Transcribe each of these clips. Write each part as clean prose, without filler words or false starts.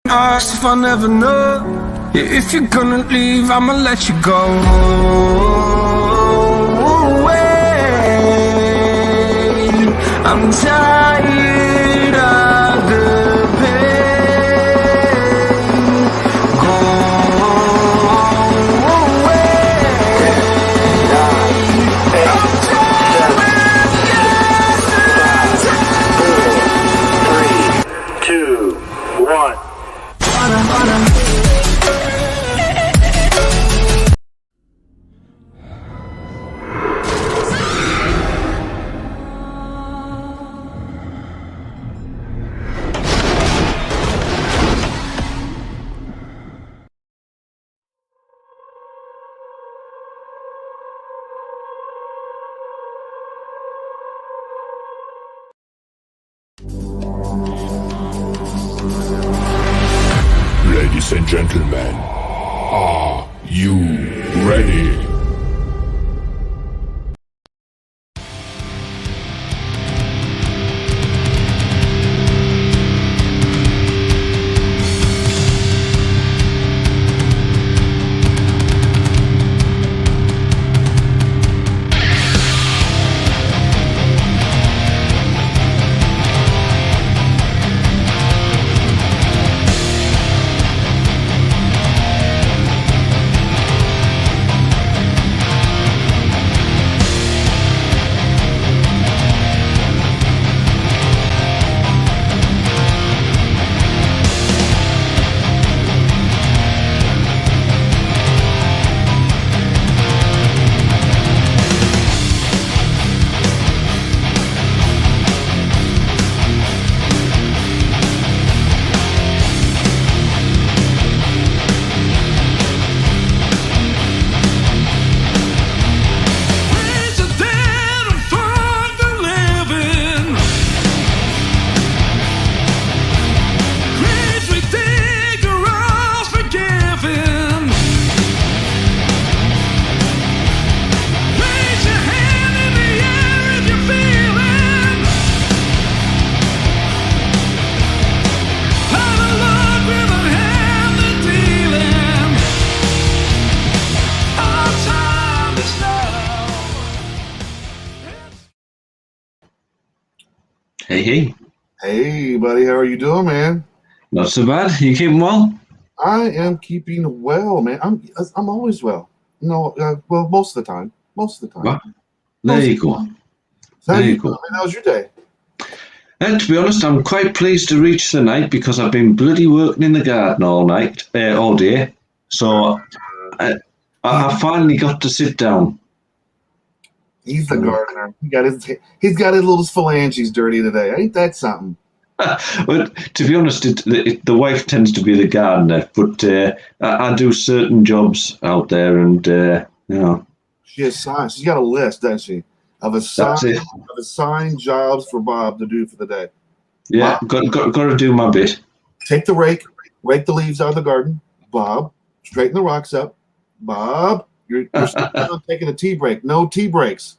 Ask if I never know. Yeah, if you're gonna leave, I'ma let you go. Away. I'm tired of the pain. Go away. I'm tired of 3, 2, 1. Ladies and gentlemen, are you ready? Hey. Hey, buddy, how are you doing, man? Not so bad. You keeping well? I am keeping well, man. I'm always well. No, well, most of the time. Well, there you go. So how There you you go. doing, man? How's your day? And to be honest, I'm quite pleased to reach the night because I've been bloody working in the garden all day. So I finally got to sit down. He's the gardener. He's got his little phalanges dirty today. Ain't that something? But to be honest, the wife tends to be the gardener, but I do certain jobs out there, and She has signs. She's got a list, doesn't she, of assigned jobs for Bob to do for the day. Yeah, Bob, got to do my bit. take the rake the leaves out of the garden. Bob, straighten the rocks up. Bob, you're still taking a tea break. No tea breaks.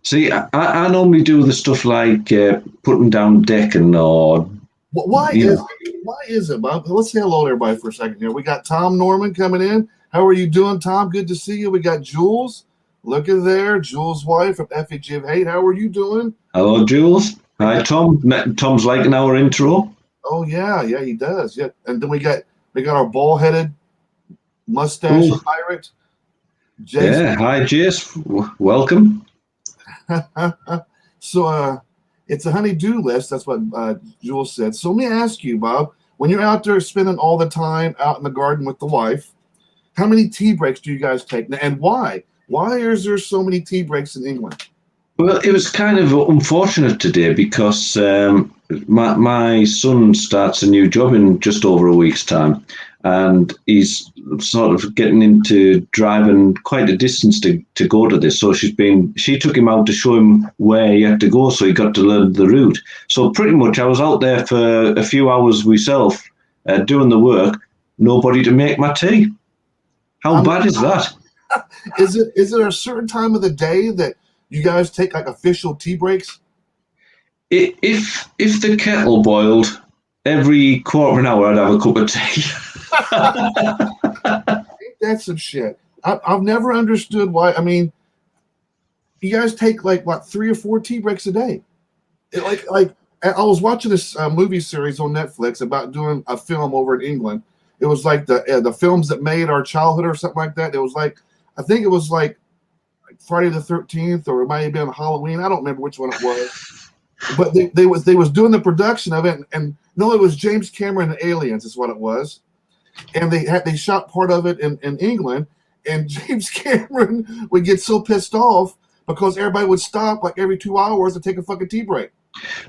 See, I normally do the stuff like putting down decking or. Why is it, Bob? Let's say hello to everybody for a second here. We got Tom Norman coming in. How are you doing, Tom? Good to see you. We got Jules. Look at there, Jules' wife from Effigy of Hate. How are you doing? Hello, Jules. Hi, Tom. Tom's liking our intro. Oh yeah, he does. Yeah, and then we got our ball-headed mustache pirate, Jason. Yeah, hi, Jace. Welcome. So it's a honey-do list. That's what Jules said. So let me ask you, Bob, when you're out there spending all the time out in the garden with the wife, how many tea breaks do you guys take? And why? Why is there so many tea breaks in England? Well, it was kind of unfortunate today because my son starts a new job in just over a week's time, and he's sort of getting into driving quite a distance to go to this. So she took him out to show him where he had to go, so he got to learn the route. So pretty much I was out there for a few hours myself doing the work, nobody to make my tea. How bad is that? Is it a certain time of the day that you guys take like official tea breaks? If the kettle boiled, every quarter of an hour I'd have a cup of tea. That's some shit. I've never understood why. I mean, you guys take like what 3 or 4 tea breaks a day. Like I was watching this movie series on Netflix about doing a film over in England. It was like the films that made our childhood or something like that. It was like I think it was like Friday the 13th or it might have been Halloween. I don't remember which one it was. But they was doing the production of it, and no, it was James Cameron and Aliens is what it was, and they shot part of it in England, and James Cameron would get so pissed off because everybody would stop like every 2 hours to take a fucking tea break.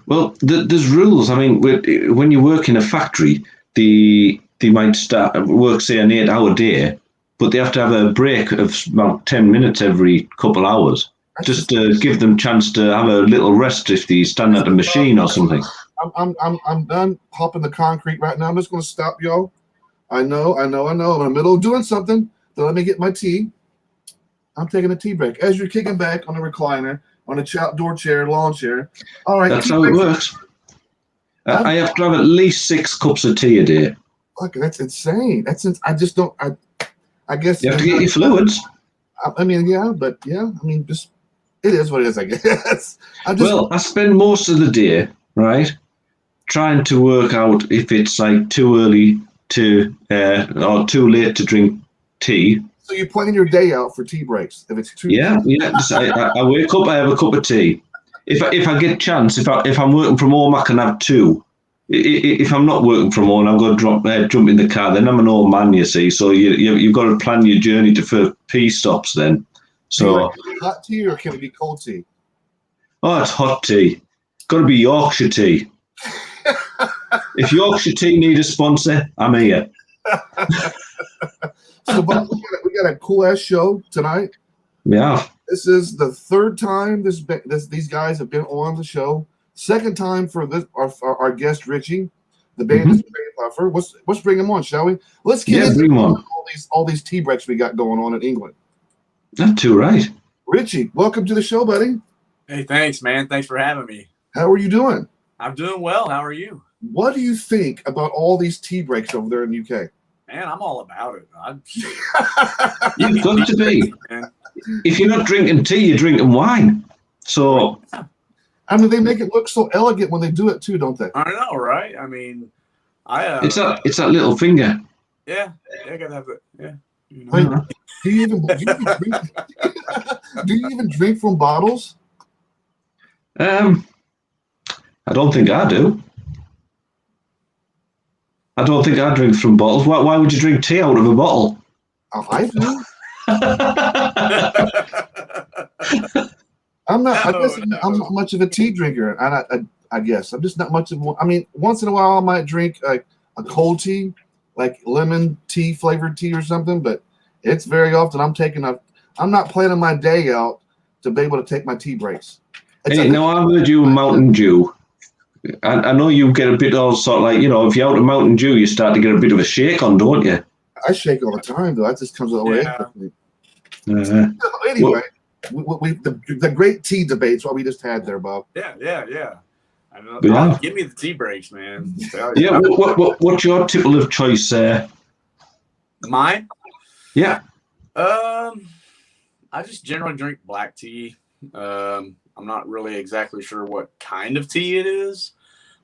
Well, there's rules. I mean, when you work in a factory, they might work say an 8-hour day, but they have to have a break of about 10 minutes every couple hours. Just to give them a chance to have a little rest if they stand at a machine or something. I'm done hopping the concrete right now. I'm just going to stop, y'all. I know. I'm in the middle of doing something. So let me get my tea. I'm taking a tea break. As you're kicking back on a recliner, on a outdoor chair, lawn chair. All right. That's how it works. I have to have at least 6 cups of tea a day. Fuck, that's insane. I just don't. I guess you have to get your fluids. I mean, yeah, but yeah. I mean, just. It is what it is, I guess. I spend most of the day, right, trying to work out if it's like too early to or too late to drink tea. So you plan your day out for tea breaks if it's too. Yeah. I wake up, I have a cup of tea. If I get a chance, if I'm working from home, I can have 2. If I'm not working from home, I'm going to jump in the car. Then I'm an old man, you see. So you've got to plan your journey for pee stops then. So hot tea or can it be cold tea? Oh, it's hot tea. It's got to be Yorkshire tea. If Yorkshire tea need a sponsor, I'm here. So, Bob, we got a cool ass show tonight. Yeah. This is the 3rd time these guys have been on the show. 2nd time for this our guest Richie. The band is Gravehuffer. Let's bring him on, shall we? Let's get into all these tea breaks we got going on in England. That's too right. Richie, welcome to the show, buddy. Hey, thanks, man. Thanks for having me. How are you doing? I'm doing well. How are you? What do you think about all these tea breaks over there in the UK? Man, I'm all about it. You've got to be. If you're not drinking tea, you're drinking wine. So, I mean, they make it look so elegant when they do it too, don't they? I know, right? I mean, it's that little finger. Yeah, I gotta have it. Yeah. You know. Do you even drink from bottles? I don't think I do. I don't think I drink from bottles. Why would you drink tea out of a bottle? Oh, I do. I'm not. I guess I'm not much of a tea drinker, and I guess I'm just not much of one. I mean, once in a while I might drink a cold tea, like lemon tea flavored tea or something, but it's very often I'm not planning my day out to be able to take my tea breaks. Now I've heard you Mountain Dew. I know you get a bit all sort of like, if you're out of Mountain Dew, you start to get a bit of a shake on, don't you? I shake all the time, though. That just comes the way. Anyway, the great tea debates, what we just had there, Bob. Yeah. I know. Give me the tea breaks, man. Yeah. What's your tipple of choice there? Mine? Yeah. I just generally drink black tea. I'm not really exactly sure what kind of tea it is.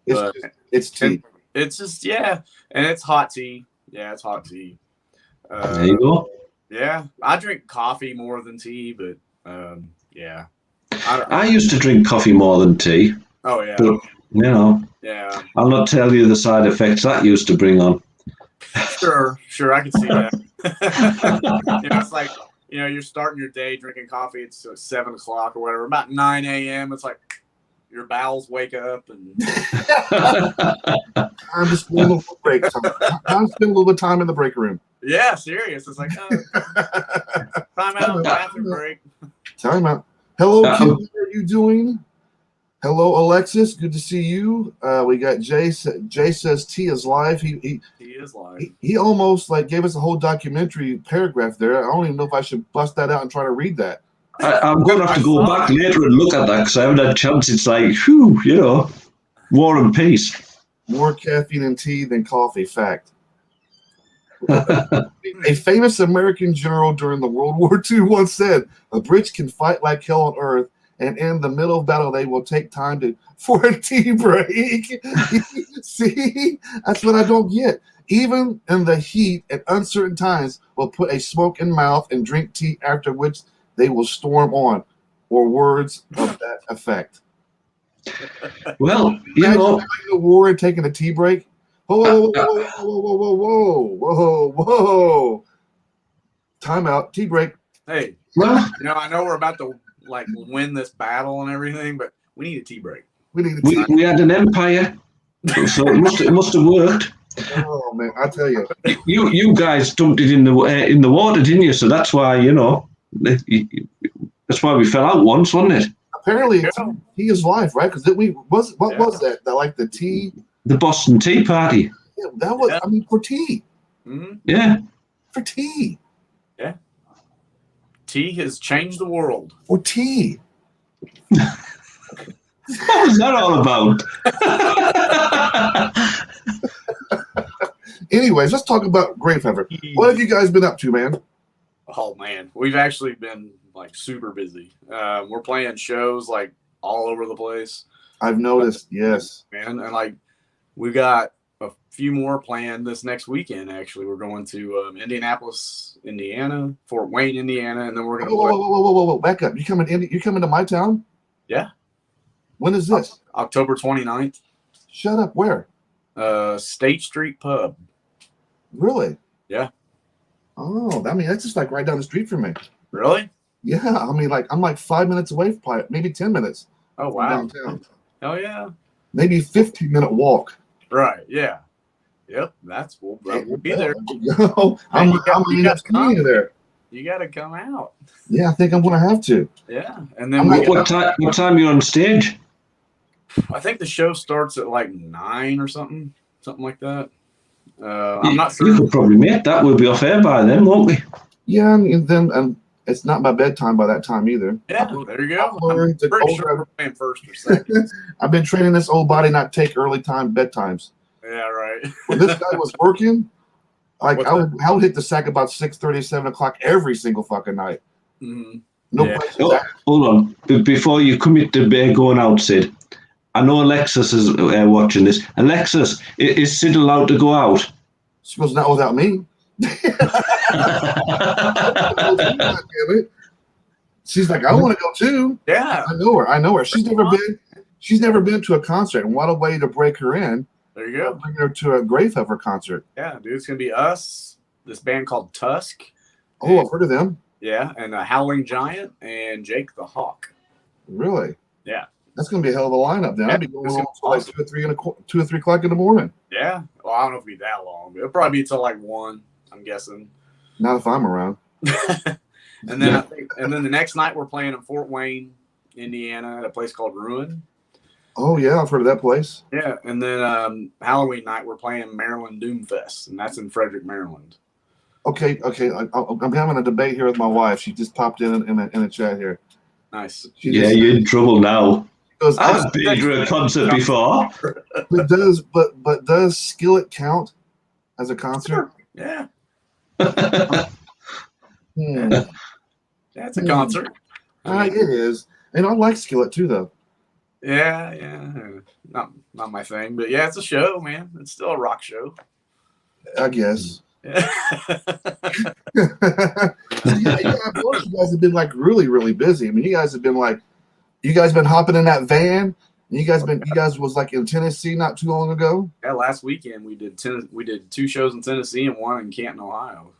It's tea. It's just, and it's hot tea. Yeah, it's hot tea. There you go. Yeah, I drink coffee more than tea, but yeah. I used to drink coffee more than tea. Oh, yeah. But, yeah. I'll not tell you the side effects that used to bring on. Sure, I can see that. It's like, you're starting your day drinking coffee. It's 7 o'clock or whatever. About 9 a.m., it's like your bowels wake up and. I'm just a little break. I'm spending a little bit of time in the break room. Yeah, serious. It's like time out, bathroom break. Time out. Hello, Kim. How are you doing? Hello, Alexis. Good to see you. We got Jay. Jay says tea is live. He is live. He almost gave us a whole documentary paragraph there. I don't even know if I should bust that out and try to read that. I'm going to have to go back later and look at that because I haven't had a chance. It's like, War and Peace. More caffeine in tea than coffee. Fact. A famous American general during the World War II once said, "The Brits can fight like hell on earth, and in the middle of battle, they will take time for a tea break." See, that's what I don't get. Even in the heat at uncertain times, will put a smoke in mouth and drink tea, after which they will storm on, or words of that effect. Well, you Imagine know, fighting the war and taking a tea break. Whoa, whoa, whoa, whoa, whoa, whoa, whoa, whoa! Time out. Tea break. Hey, well, I know we're about to like win this battle and everything, but we need a tea break. We need a tea. we had an empire, so it must have worked. Oh man, I tell you. You guys dumped it in the water, didn't you? So that's why that's why we fell out once, wasn't it? Apparently, tea is life, right? Because what was that? That like the tea. The Boston Tea Party. Yeah, that was. Yeah. I mean, for tea. Mm-hmm. Yeah. For tea. Yeah. Tea has changed the world. For tea. What was that all about? Anyways, let's talk about Gravehuffer. What have you guys been up to, man? Oh man, we've actually been like super busy. We're playing shows like all over the place. I've noticed. Yes, man, and like we got a few more planned this next weekend. Actually, we're going to Indianapolis, Indiana, Fort Wayne, Indiana, and then we're going to. Whoa! Back up! You coming to my town? Yeah. When is this? October 29th. Shut up! Where? State Street Pub. Really? Yeah. Oh, I mean that's just like right down the street from me. Really? Yeah, I mean like I'm like 5 minutes away from maybe 10 minutes. Oh wow. Downtown. Oh yeah. Maybe 15-minute walk. Right. Yeah. Yep. We'll be there. I'm you got to come there. You got to come out. Yeah, I think I'm gonna have to. Yeah, and then what time are you on stage? I think the show starts at like 9 or something like that. I'm not sure. You could probably make that. We'll be off air by then, won't we? Yeah, and then it's not my bedtime by that time either. Yeah, there you go. I'm pretty sure we're playing first or second. I've been training this old body not take early time bedtimes. Yeah, right. When this guy was working, like I would hit the sack about 6:30, 7 o'clock every single fucking night. Mm-hmm. No place. Hold on. Before you commit to going out, Sid, I know Alexis is watching this. Alexis, is Sid allowed to go out? She goes, not without me. She's like, I want to go too. Yeah, I know her. She's never been to a concert, and what a way to break her in. There you go. Bring her to a Gravehuffer concert. Yeah, dude, it's gonna be us. This band called Tusk. Oh, I've heard of them. Yeah, and Howling Giant and Jake the Hawk. Really? Yeah. That's gonna be a hell of a lineup. Then Yeah, I'd be going it's home till like 2 or 3 o'clock in the morning. Yeah. Well, I don't know if it'll be that long, but it'll probably be till like 1. I'm guessing. Not if I'm around. And then the next night we're playing in Fort Wayne, Indiana, at a place called Ruin. Oh yeah, I've heard of that place. Yeah, and then Halloween night we're playing Maryland Doomfest, and that's in Frederick, Maryland. Okay. I'm having a debate here with my wife. She just popped in a chat here. Nice. You're in trouble now. Goes, I've been to a concert before. But does Skillet count as a concert? Yeah. Yeah, it's a concert. it is. And I like Skillet too, though. Yeah. Not my thing, but yeah, it's a show, man. It's still a rock show. I guess. Yeah. Yeah, I've noticed you guys have been like really, really busy. I mean, you guys been hopping in that van. And you guys was like in Tennessee not too long ago. Yeah, last weekend we did 2 shows in Tennessee and 1 in Canton, Ohio.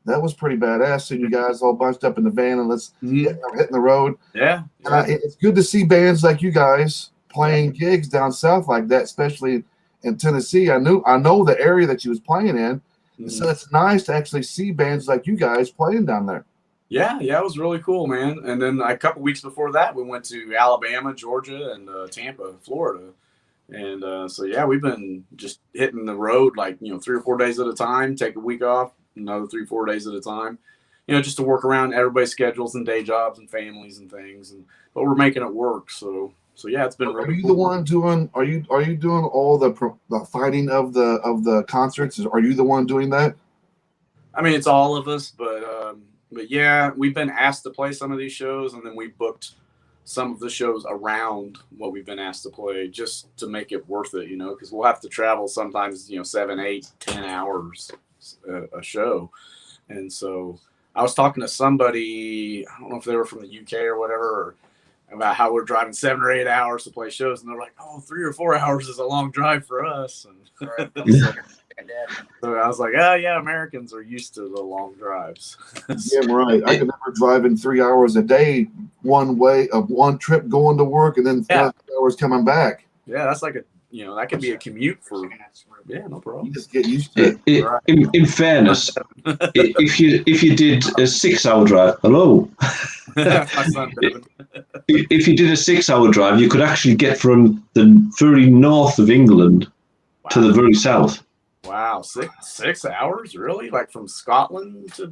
That was pretty badass. Seeing you guys all bunched up in the van and hitting the road. Yeah. And it's good to see bands like you guys playing gigs down south like that, especially in Tennessee. I know the area that you was playing in. Mm-hmm. So it's nice to actually see bands like you guys playing down there. Yeah, it was really cool, man. And then a couple weeks before that, we went to Alabama, Georgia, and Tampa, Florida. And so, yeah, we've been just hitting the road like, 3 or 4 days at a time, take a week off, another 3 or 4 days at a time, just to work around everybody's schedules and day jobs and families and things. But we're making it work. So, So yeah, it's been Are really you cool. the one doing? Are you doing all the fighting of the concerts? Are you the one doing that? I mean, it's all of us, but yeah, we've been asked to play some of these shows, and then we booked some of the shows around what we've been asked to play just to make it worth it, because we'll have to travel sometimes, 7, 8, 10 hours a show. And so I was talking to somebody, I don't know if they were from the UK or whatever, about how we're driving 7 or 8 hours to play shows, and they're like, "Oh, 3 or 4 hours is a long drive for us." And so I was like, "Oh yeah, Americans are used to the long drives." Yeah, right. I could never drive in 3 hours a day, one way of one trip going to work, and then 5 hours coming back. Yeah, that's like that could be a commute for. Yeah, no problem. You just get used to it. In fairness, if you did a 6-hour drive, hello. My son, If you did a 6-hour drive, you could actually get from the very north of England to the very south. Wow, 6 hours, really? Like from Scotland to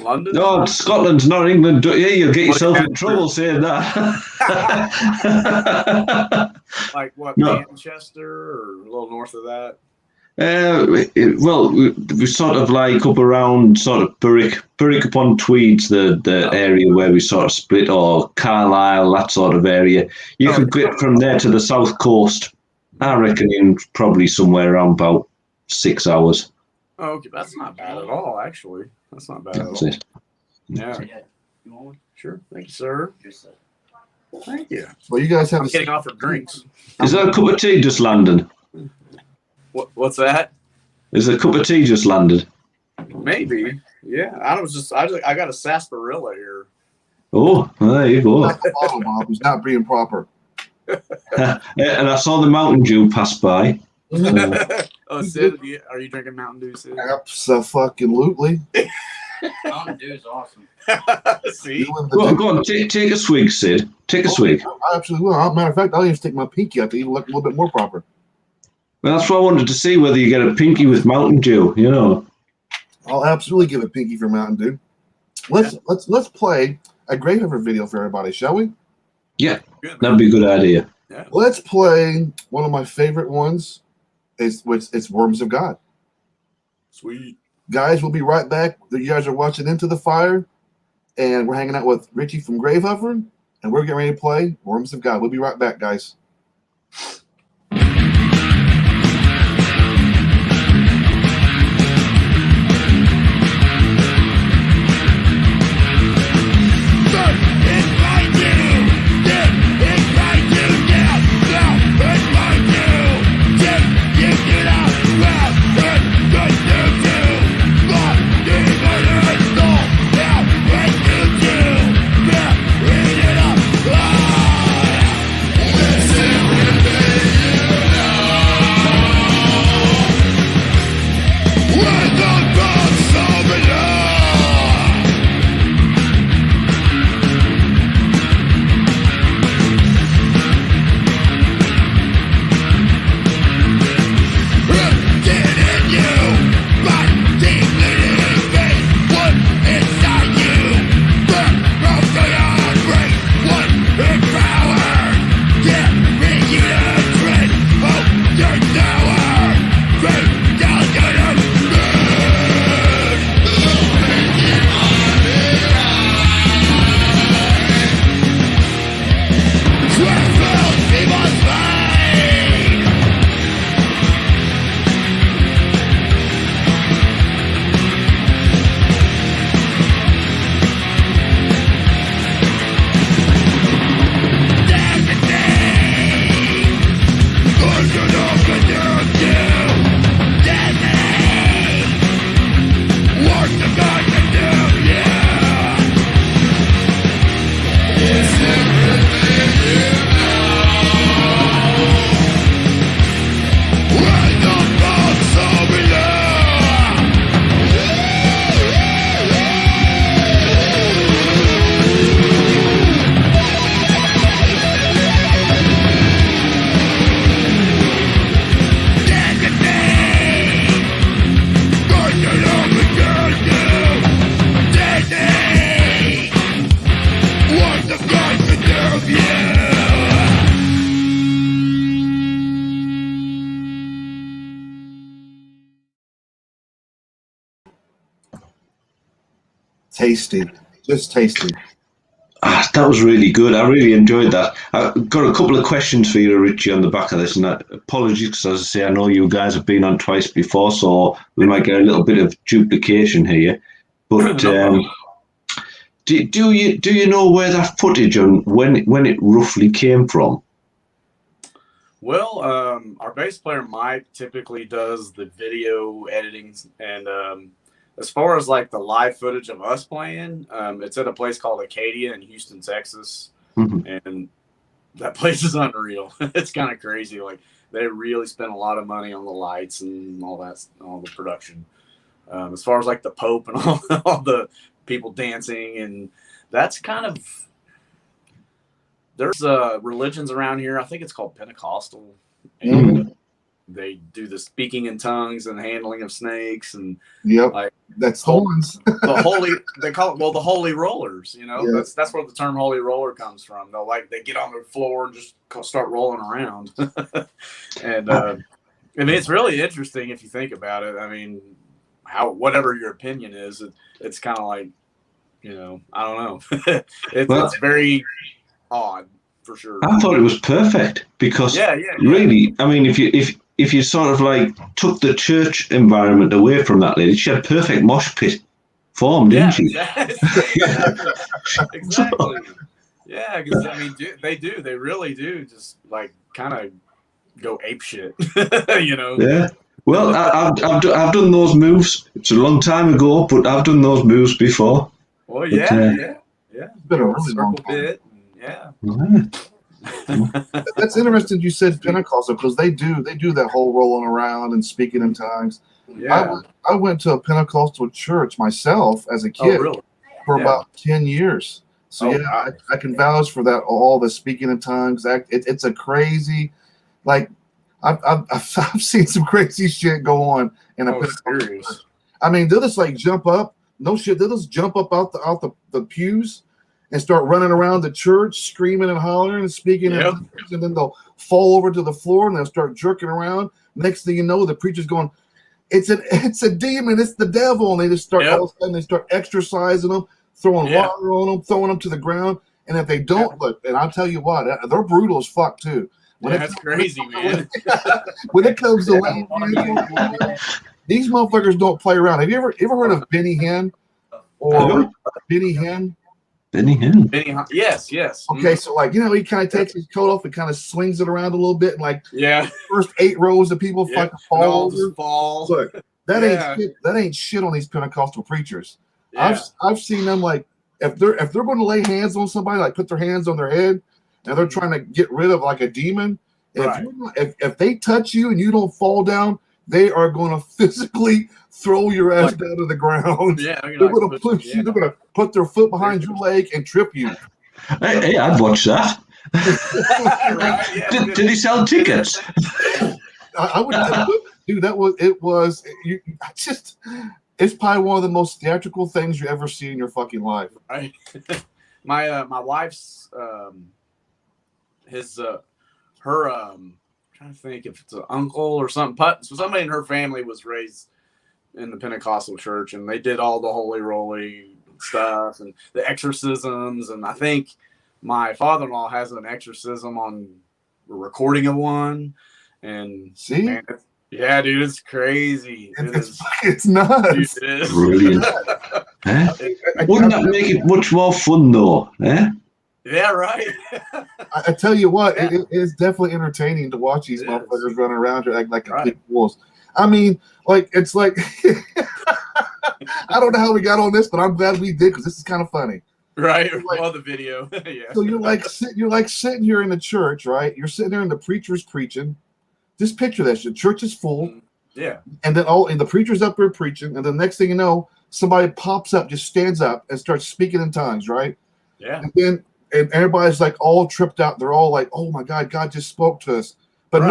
London? No, Scotland, not England. Yeah, you'll get yourself in trouble saying that. Like what, No. Manchester or a little north of that? Well, we sort of like up around sort of Berwick upon Tweed's the area where we sort of split, or Carlisle, that sort of area. You could get from there to the south coast, I reckon, in probably somewhere around about 6 hours. Oh, okay, that's not bad at all, actually. That's not bad That's at all. it. Yeah. You want one? Sure. Thank you, sir. Thank you. Well, you guys have I'm a getting offered drinks. Is that a cup of tea just landed? What's that? Is a cup of tea just landed? Maybe. Yeah. I got a sarsaparilla here. Oh, there you go. not the bottle, Bob. It's not being proper. And I saw the Mountain Dew pass by. Oh, Sid, are you drinking Mountain Dew, Sid? Absolutely. Mountain Dew is awesome. See? Go on, take a swig, Sid. Take a swig. I absolutely will. Matter of fact, I'll even stick my pinky up to even look a little bit more proper. Well, that's what I wanted to see, whether you get a pinky with Mountain Dew, I'll absolutely give a pinky for Mountain Dew. Let's play a Gravehuffer video for everybody, shall we? Yeah, Good, that'd be a good idea. Yeah. Let's play one of my favorite ones. It's Worms of God. Sweet. Guys, we'll be right back. You guys are watching Into the Fire, and we're hanging out with Richie from Gravehuffer, and we're getting ready to play Worms of God. We'll be right back, guys. tasty, just tasty. That was really good. I really enjoyed that. I've got a couple of questions for you, Richie, on the back of this. And apologies, because as I say, I know you guys have been on twice before, so we might get a little bit of duplication here. But do you know where that footage and when it roughly came from? Well, our bass player Mike typically does the video editing, and as far as like the live footage of us playing, it's at a place called Acadia in Houston, Texas, and that place is unreal. It's kind of crazy. Like they really spent a lot of money on the lights and all the production. As far as like the Pope and all the people dancing, and that's kind of. There's religions around here. I think it's called Pentecostal, and they do the speaking in tongues and handling of snakes, and like that's horns. The holy, they call it the holy rollers. You know, that's where the term holy roller comes from. They get on the floor and just start rolling around, and I mean it's really interesting if you think about it. I mean, whatever your opinion is, it's kind of like, you know, I don't know. It's very odd for sure. I thought it was perfect because really, I mean, if you sort of like took the church environment away from that lady, she had perfect mosh pit form, didn't she? Exactly. Yeah, because I mean, they really do just like kind of go ape shit, you know? Yeah. Well, I've done those moves. It's a long time ago, but I've done those moves before. Well, yeah. It's been a really long time. Bit. Yeah. That's interesting you said Pentecostal, because they do that whole rolling around and speaking in tongues. Yeah. I went to a Pentecostal church myself as a kid for about 10 years. So I can vouch for that, all the speaking in tongues. It's a crazy, like I've seen some crazy shit go on in a Pentecostal church. I mean, they'll just like jump up. No shit, they'll just jump up out the pews and start running around the church, screaming and hollering and speaking, and then they'll fall over to the floor and they'll start jerking around. Next thing you know, the preacher's going, "It's a demon, it's the devil," and they just start all of a sudden they start exorcising them, throwing water on them, throwing them to the ground. And if they don't look, and I'll tell you what, they're brutal as fuck too. That's crazy, man. When it comes to these motherfuckers don't play around. Have you ever heard of Benny Hinn or Benny Hinn? Benny Hinn. Yes. Okay, so like, you know, he kind of takes his coat off and kind of swings it around a little bit, and like first 8 rows of people fucking fall over. Look, that ain't shit on these Pentecostal preachers. Yeah. I've seen them, like, if they're going to lay hands on somebody, like put their hands on their head, and they're trying to get rid of like a demon. If they touch you and you don't fall down, they are going to physically throw your ass down to the ground. Yeah, they're going to push you. They're going to put their foot behind your leg and trip you. Hey, I'd watch that. Did he sell tickets? I would, dude. It's probably one of the most theatrical things you ever see in your fucking life. Right. My wife's trying to think if it's an uncle or something. So somebody in her family was raised in the Pentecostal church, and they did all the holy roly stuff and the exorcisms. And I think my father-in-law has an exorcism on a recording of one. And see, man, yeah, dude, it's crazy. It's nuts. Dude, it is. Brilliant. Wouldn't that make it much more fun, though? Yeah, right. I tell you what, it is definitely entertaining to watch these motherfuckers running around here like complete fools. I mean, like, it's like, I don't know how we got on this, but I'm glad we did, because this is kind of funny. Right. Like, the video. Yeah. So you're like sitting here in the church, right? You're sitting there and the preacher's preaching. Just picture that shit. Church is full. Yeah. And then the preacher's up there preaching, and the next thing you know, somebody pops up, just stands up and starts speaking in tongues, right? Yeah. And everybody's like all tripped out. They're all like, "Oh my God, God just spoke to us." But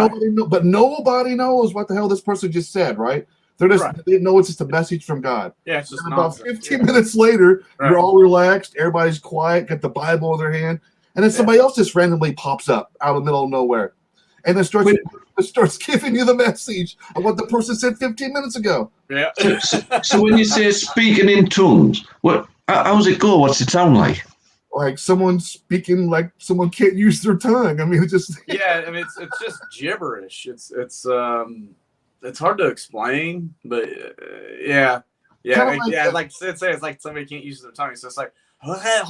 nobody knows what the hell this person just said, right? They know it's just a message from God. Yeah, it's just and about 15 minutes later, you're all relaxed, everybody's quiet, got the Bible in their hand, and then somebody else just randomly pops up out of the middle of nowhere, and then starts giving you the message of what the person said 15 minutes ago. Yeah. So when you say speaking in tongues, what How's it go? What's it sound like? Like someone speaking like someone can't use their tongue. I mean, it's just Yeah, I mean it's just gibberish. It's hard to explain, but yeah, Kinda like yeah. that. Like say it's like somebody can't use their tongue, so it's like yeah,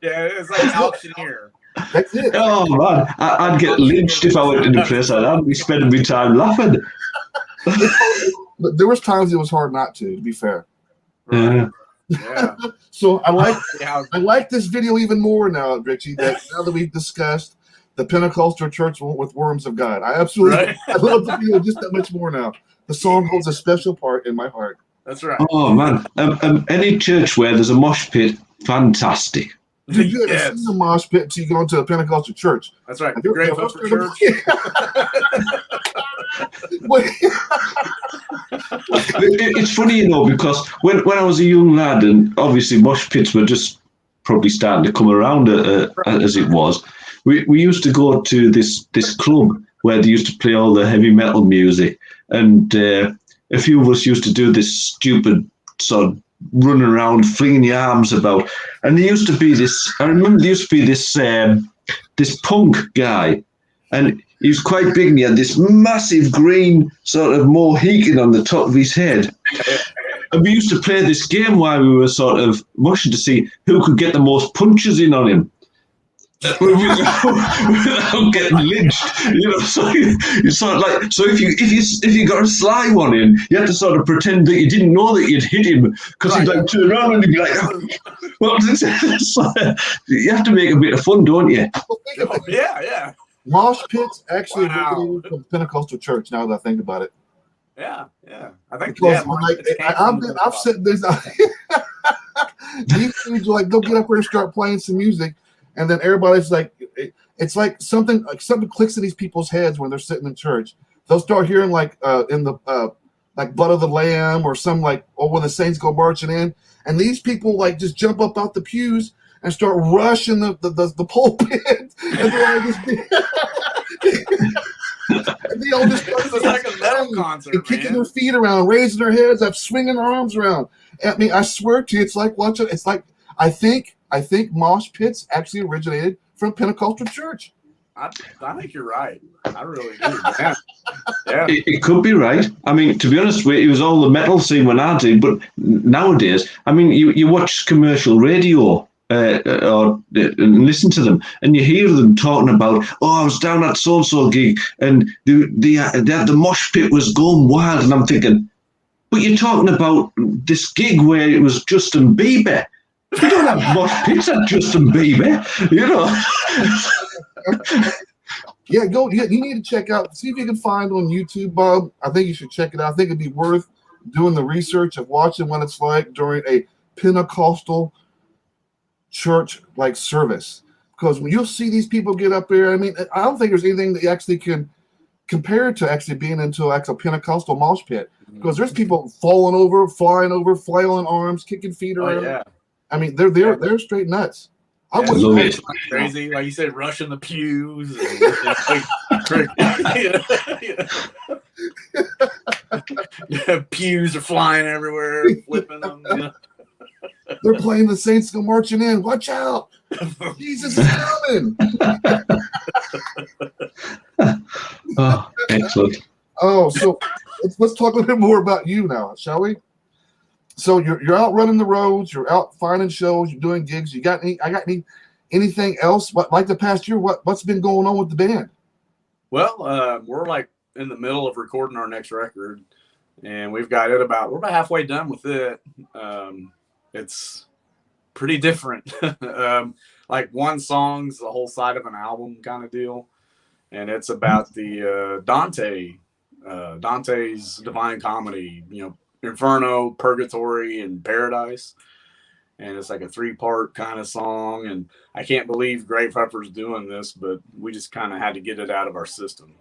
it's like auctioneer. That's it. Oh man, I'd get lynched if I went to the place like that. I'd be spending my time laughing. But there was times it was hard not to be fair. Yeah. Yeah. So I Yeah. like this video even more now, Richie. That now that we've discussed the Pentecostal church with Worms of God, I absolutely Right. I love the video just that much more now. The song holds a special part in my heart. That's right. Oh man, any church where there's a mosh pit, fantastic. Did you ever Yes. see the mosh pit until you go into a Pentecostal church? That's right. Have you ever- Gravehuffer Church. Wait. It's funny, you know, because when I was a young lad, and obviously mosh pits were just probably starting to come around as it was, we used to go to this club where they used to play all the heavy metal music, and a few of us used to do this stupid sort of running around, flinging your arms about. And there used to be this, I remember there used to be this punk guy, and he was quite big, and he had this massive green sort of Mohican on the top of his head. And we used to play this game while we were sort of mushing to see who could get the most punches in on him. Without getting lynched, you know. So you sort of like, so if you got a sly one in, you had to sort of pretend that you didn't know that you'd hit him, because he'd like turn around and he'd be like, well, you have to make a bit of fun, don't you? Yeah. Mosh pits actually Wow. originated from Pentecostal church. Now that I think about it, Yeah. I think because yeah, I've said this. These dudes like they'll get up there and start playing some music, and then everybody's like, it's like something clicks in these people's heads when they're sitting in church. They'll start hearing like in the like Blood of the Lamb or some like, or when the saints go marching in, and these people like just jump up out the pews and start rushing the pulpit, and they're all just and they all just It's like a metal concert, and kicking man. their feet around, raising their heads up, swinging their arms around. I mean, I swear to you, it's like watching. It's like I think mosh pits actually originated from Pentecostal church. I think you're right. I really do. Yeah. It could be right. I mean, to be honest with you, it was all the metal scene when I did, but nowadays, I mean, you watch commercial radio or listen to them, and you hear them talking about, oh, I was down at so-and-so gig, and the mosh pit was going wild, and I'm thinking, but you're talking about this gig where it was Justin Bieber. You don't have mosh pits at Justin Bieber, you know. Yeah, go. Yeah, you need to check out. See if you can find on YouTube, Bob. I think you should check it out. I think it'd be worth doing the research of watching what it's like during a Pentecostal church like service, because when you'll see these people get up there, I mean, I don't think there's anything that actually can compare to actually being into like a Pentecostal mosh pit, because there's people falling over, flying over, flailing arms, kicking feet Oh, around. yeah. I mean, they're straight nuts. I Yeah, wouldn't love pay it. for that. Crazy, like you said, rushing the pews. Yeah, pews are flying everywhere, flipping them. You know? They're playing the Saints Go Marching In. Watch out! Jesus is coming. Oh, excellent. Oh, so let's talk a little bit more about you now, shall we? So you're out running the roads, you're out finding shows, you're doing gigs. You got anything else? Like the past year, what's been going on with the band? Well, we're like in the middle of recording our next record, and we're about halfway done with it. It's pretty different. Like one song's the whole side of an album kind of deal, and it's about the Dante's Divine Comedy, you know, Inferno, Purgatory, and Paradise. And it's like a 3-part kind of song. And I can't believe Gravehuffer's doing this, but we just kind of had to get it out of our system.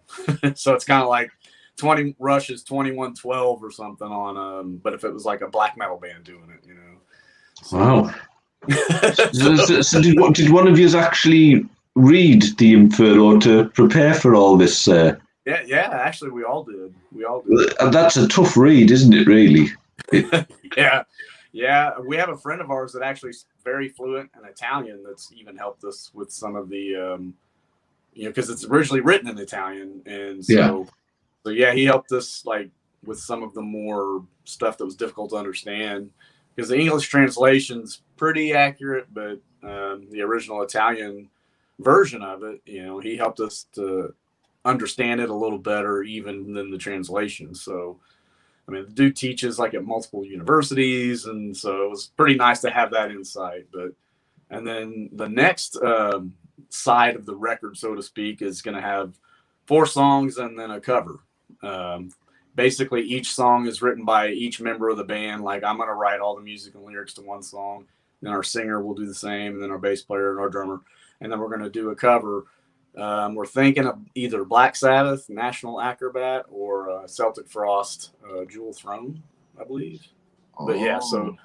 So it's kind of like 20 Rush's 2112 or something on, but if it was like a black metal band doing it, you know. So, Wow. So did one of you actually read the Inferno to prepare for all this Yeah. Actually, we all did. We all did. That's a tough read, isn't it? Really. Yeah. We have a friend of ours that actually is very fluent in Italian. That's even helped us with some of the, because it's originally written in Italian, and so yeah, he helped us like with some of the more stuff that was difficult to understand. Because the English translation's pretty accurate, but the original Italian version of it, he helped us to understand it a little better even than the translation. So, I mean, the dude teaches like at multiple universities, and so it was pretty nice to have that insight. And then the next side of the record, so to speak, is going to have 4 songs and then a cover. Basically, each song is written by each member of the band. Like, I'm going to write all the music and lyrics to one song. Then our singer will do the same, and then our bass player and our drummer. And then we're going to do a cover. We're thinking of either Black Sabbath, National Acrobat, or Celtic Frost, Jewel Throne, I believe. But yeah, so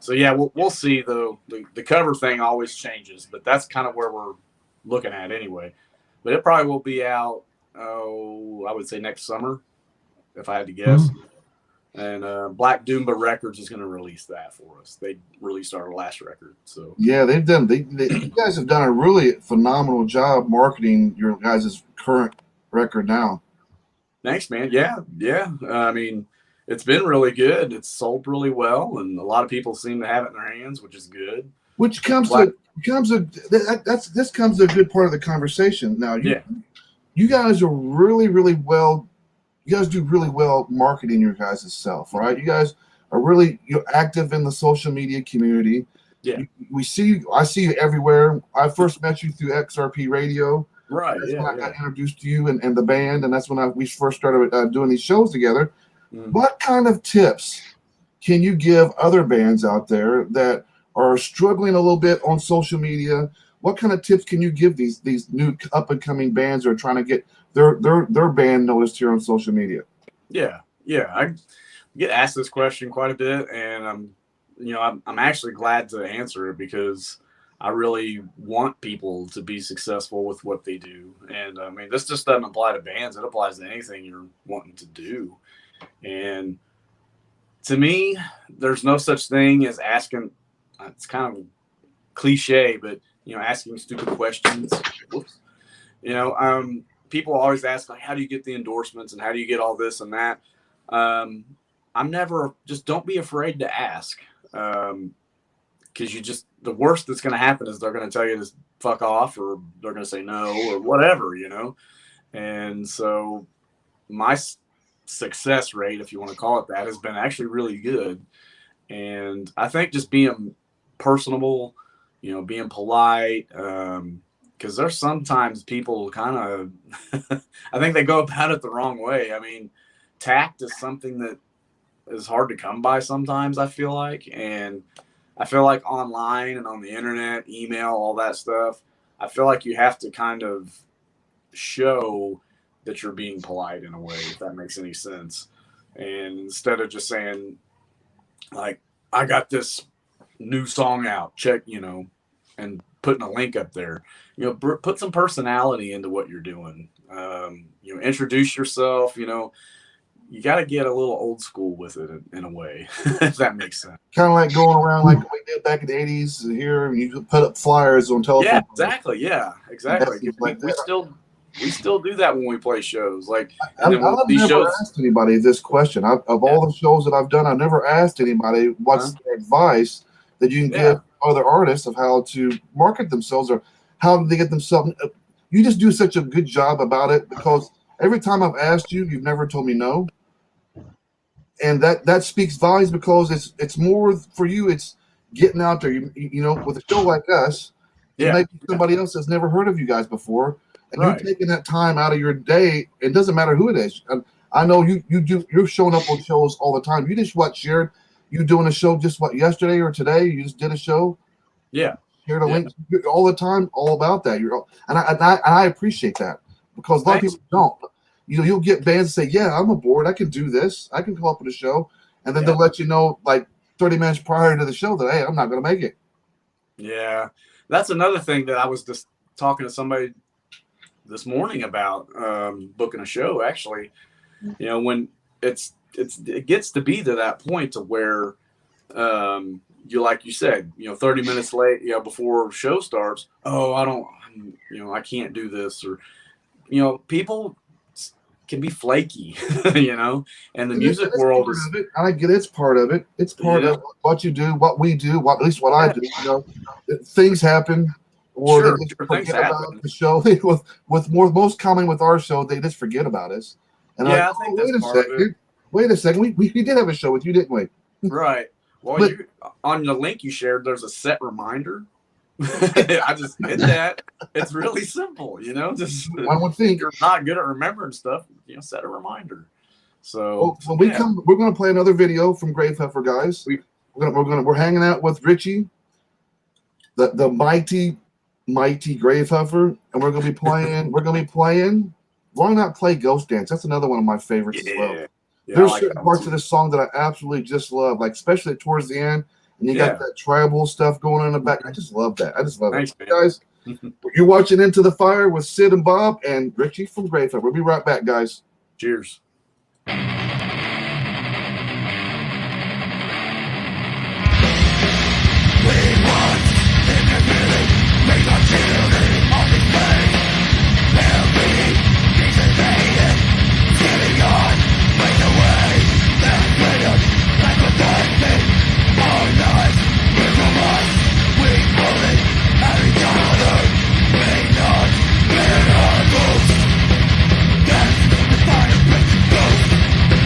yeah, we'll see though. The cover thing always changes, but that's kind of where we're looking at anyway. But it probably will be out, I would say next summer, if I had to guess. And Black Doomba Records is going to release that for us. They released our last record, so Yeah, they've done. You guys have done a really phenomenal job marketing your guys' current record now. Thanks, man. Yeah. I mean, it's been really good. It's sold really well, and a lot of people seem to have it in their hands, which is good. Which comes to this comes to a good part of the conversation. Now, you guys are really well. You guys do really well marketing your guys' self, right? You guys are you're active in the social media community. Yeah, I see you everywhere. I first met you through XRP Radio. Right. That's when I got introduced to you and the band, and that's when we first started doing these shows together. What kind of tips can you give other bands out there that are struggling a little bit on social media? What kind of tips can you give these new up and coming bands that are trying to get their band noticed here on social media? Yeah. I get asked this question quite a bit, and I'm actually glad to answer it because I really want people to be successful with what they do. And I mean, this just doesn't apply to bands. It applies to anything you're wanting to do. And to me, there's no such thing as asking, it's kind of cliche, but, asking stupid questions. Whoops. People always ask, like, how do you get the endorsements and how do you get all this and that? Just don't be afraid to ask. Because the worst that's going to happen is they're going to tell you to fuck off, or they're going to say no, or whatever, And so my success rate, if you want to call it that, has been actually really good. And I think just being personable, being polite, because there's sometimes people kind of, I think they go about it the wrong way. I mean, tact is something that is hard to come by sometimes, I feel like. And I feel like online and on the internet, email, all that stuff, I feel like you have to kind of show that you're being polite in a way, if that makes any sense. And instead of just saying, like, I got this new song out, check, and putting a link up there, put some personality into what you're doing. Introduce yourself, you got to get a little old school with it in a way, if that makes sense. Kind of like going around like we did back in the 80s here, and you put up flyers on telephone. Yeah, exactly. Yeah, exactly. We still do that when we play shows. Like, I've never asked anybody this question. Of all the shows that I've done, I've never asked anybody what's the advice that you can give other artists of how to market themselves or how do they get themselves. You just do such a good job about it, because every time I've asked you, you've never told me no. And that speaks volumes, because it's more for you. It's getting out there, with a show like us. Maybe somebody else has never heard of you guys before, and you're taking that time out of your day. It doesn't matter who it is. I know you're showing up on shows all the time. You just shared you doing a show just yesterday or today. You just did a show. Yeah, shared a link all the time, all about that. I appreciate that, because a lot of people don't. You'll get bands say, yeah, I'm aboard. I can do this. I can go up with a show. And then they'll let you know like 30 minutes prior to the show that, hey, I'm not going to make it. Yeah. That's another thing that I was just talking to somebody this morning about booking a show. Actually, you know, when it gets to be to that point to where you, like you said, you know, 30 minutes late, you know, before show starts. Oh, I can't do this, or you know, people can be flaky, you know, and the music world is. I get it's part of it. It's part of what you do, what we do, at least what I do. You know, things happen, or they just forget about the show. Most common with our show, they just forget about us. And I think wait a second, we did have a show with you, didn't we? Right. Well, on the link you shared, there's a set reminder. I just hit that. It's really simple, you know. Just I would think you're not good at remembering stuff, you know, set a reminder. So when we come, we're going to play another video from Gravehuffer, guys. We're hanging out with Richie, the mighty Gravehuffer, and we're going to be playing. Why not play Ghost Dance? That's another one of my favorites as well. Yeah, there's certain parts of this song that I absolutely just love, like especially towards the end, and you got that tribal stuff going on in the back. I just love that. Thanks, it, guys. You're watching Into the Fire with Sid and Bob and Richie from Gravehuffer. We'll be right back, guys. Cheers. Ghost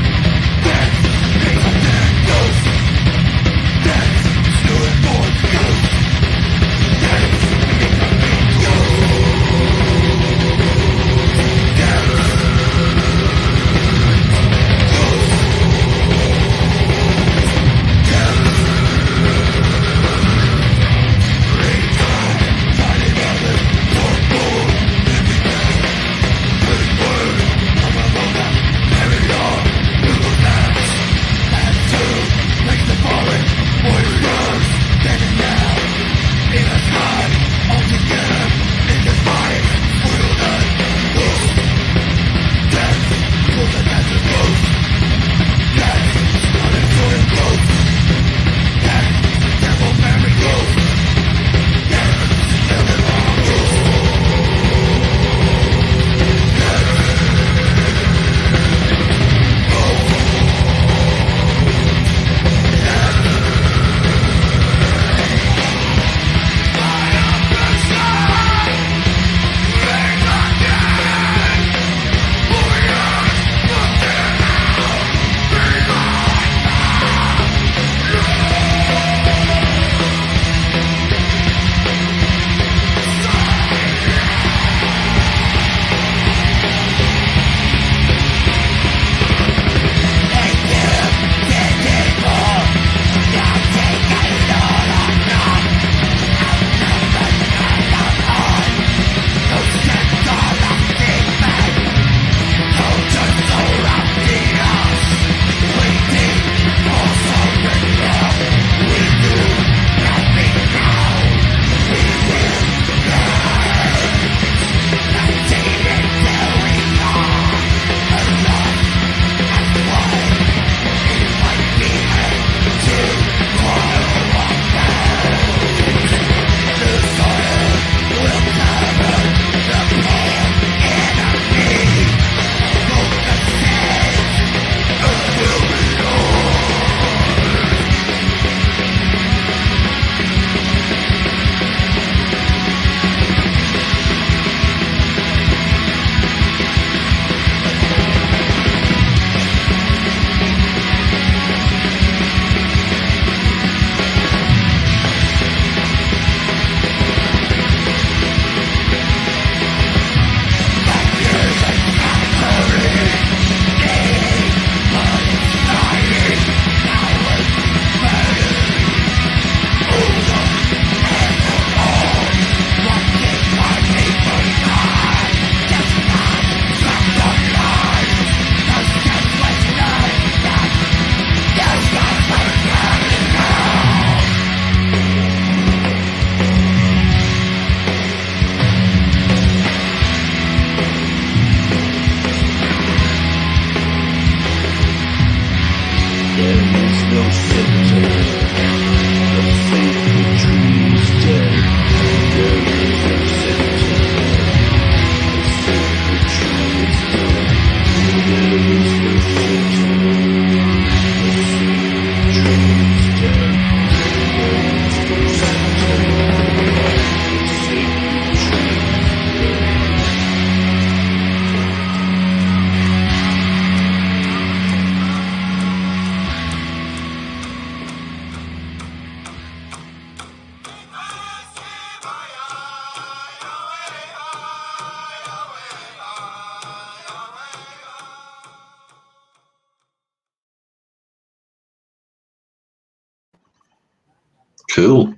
Cool.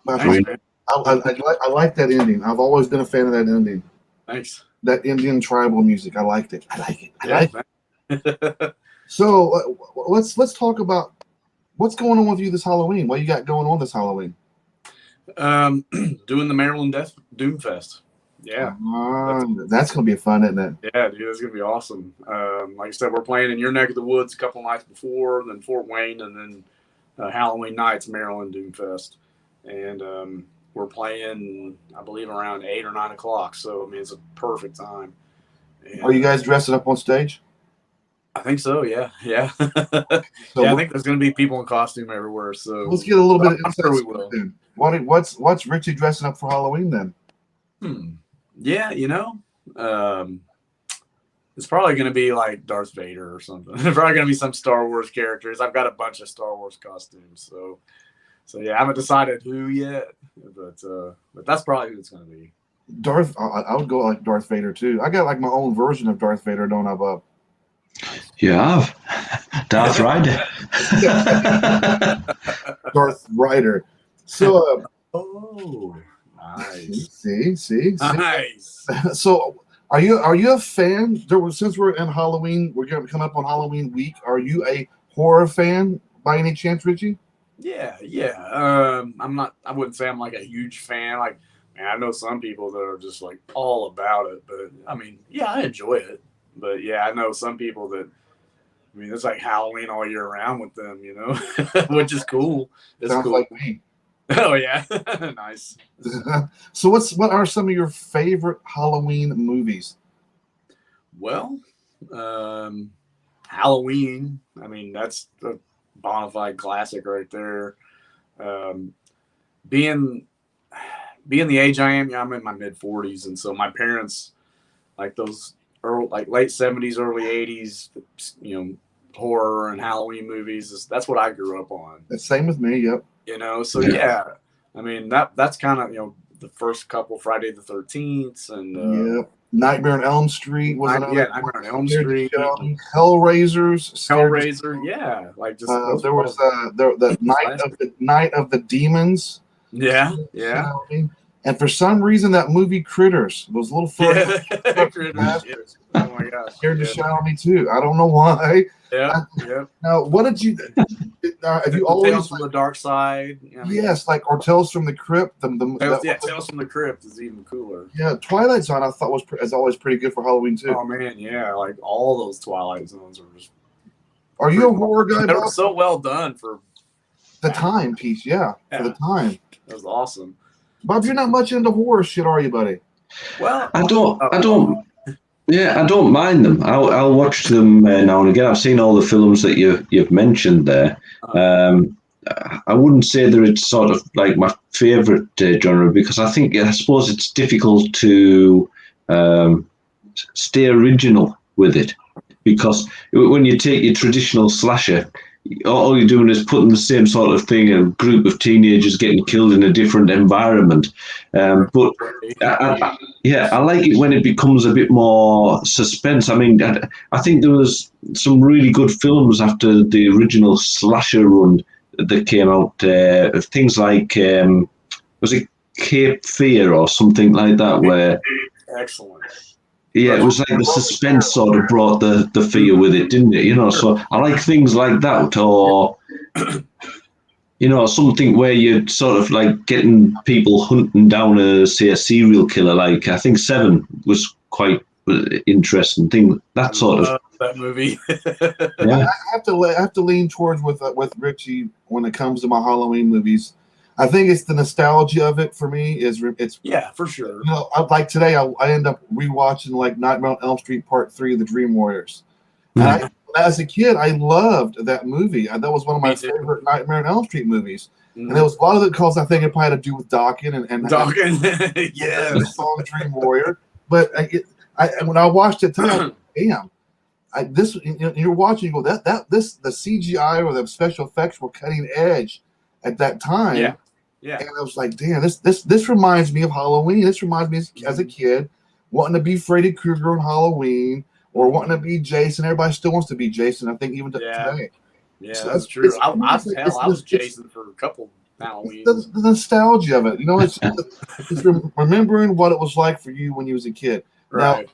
But Thanks, man. I like that ending. I've always been a fan of that ending. Thanks. That Indian tribal music. I liked it. I like it. I like it. it. So let's talk about what's going on with you this Halloween. What you got going on this Halloween? Doing the Maryland Doom Fest. Yeah. That's gonna be fun, isn't it? Yeah, dude, that's gonna be awesome. Like I said, we're playing in your neck of the woods a couple nights before, then Fort Wayne, and then Halloween night's Maryland Doom Fest, and we're playing, I believe, around 8 or 9 o'clock. So I mean, it's a perfect time. And, Are you guys dressing up on stage? I think so. Yeah. So Yeah, I think there's gonna be people in costume everywhere. So let's get a little bit of I'm insight. sure we will. Then. What's Richie dressing up for Halloween then? Yeah, it's probably going to be like Darth Vader or something. It's probably going to be some Star Wars characters. I've got a bunch of Star Wars costumes, so yeah, I haven't decided who yet, but that's probably who it's going to be. Darth, I would go like Darth Vader too. I got like my own version of Darth Vader, don't I, Bob? You have Darth Rider. Darth Rider. So, Oh, nice. see. Nice. So, are you a fan? Since we're in Halloween, we're going to come up on Halloween week. Are you a horror fan by any chance, Richie? Yeah. I'm not. I wouldn't say I'm like a huge fan. Like, man, I know some people that are just like all about it. But I mean, yeah, I enjoy it. But yeah, I know some people that. I mean, it's like Halloween all year round with them, which is cool. It's Sounds cool. like me. Oh yeah, nice. So, what are some of your favorite Halloween movies? Well, Halloween. I mean, that's a bona fide classic right there. Being the age I am, I'm in my mid 40s, and so my parents like those late 70s, early 80s, horror and Halloween movies. That's what I grew up on. The same with me. Yep. So yeah. I mean that's kind of the first couple Friday the 13th and yep. Nightmare on Elm Street was another. Yeah, Nightmare on Elm Street. Hellraiser. Yeah, like just there was the Night of the Demons. Yeah. And for some reason, that movie Critters, those little furry Critters. Oh my gosh, scared the shit out of me too. I don't know why. Yeah. Now, what did you? Have you always Tales from the Dark Side? Yes, or Tales from the Crypt. Tales from the Crypt is even cooler. Yeah, Twilight Zone I thought is always pretty good for Halloween too. Oh man, yeah, like all those Twilight Zones are just. Are you a horror guy? They were so well done for the time piece. Yeah, for the time. That was awesome. Bob, you're not much into horror shit, are you, buddy? Well, I don't. Yeah, I don't mind them. I'll watch them now and again. I've seen all the films that you've mentioned there. I wouldn't say that it's sort of like my favorite genre because I suppose it's difficult to stay original with it because when you take your traditional slasher, all you're doing is putting the same sort of thing, a group of teenagers getting killed in a different environment. But I like it when it becomes a bit more suspense. I mean, I think there was some really good films after the original slasher run that came out. Things like, was it Cape Fear or something like that? Where excellent. Yeah, it was like the suspense sort of brought the fear with it, didn't it? So I like things like that, or something where you're sort of like getting people hunting down a serial killer. Like I think Seven was quite interesting thing. That sort of that movie. Yeah, I have to lean towards with Richie when it comes to my Halloween movies. I think it's the nostalgia of it for me. It's for sure. Like today, I end up rewatching like Nightmare on Elm Street Part 3 of the Dream Warriors. And as a kid, I loved that movie. That was one of my favorite Nightmare on Elm Street movies. And there was a lot of it because I think it probably had to do with Dawkins and the song Dream Warrior. But when I watched it today, I was like, damn. You're watching, you go, the CGI or the special effects were cutting edge at that time. Yeah. And I was like, damn, this reminds me of Halloween. This reminds me as a kid wanting to be Freddy Krueger on Halloween or wanting to be Jason. Everybody still wants to be Jason, I think, even today. Yeah, So that's true. I was it's- Jason for a couple Halloween. the nostalgia of it. You know, it's remembering what it was like for you when you was a kid. Right.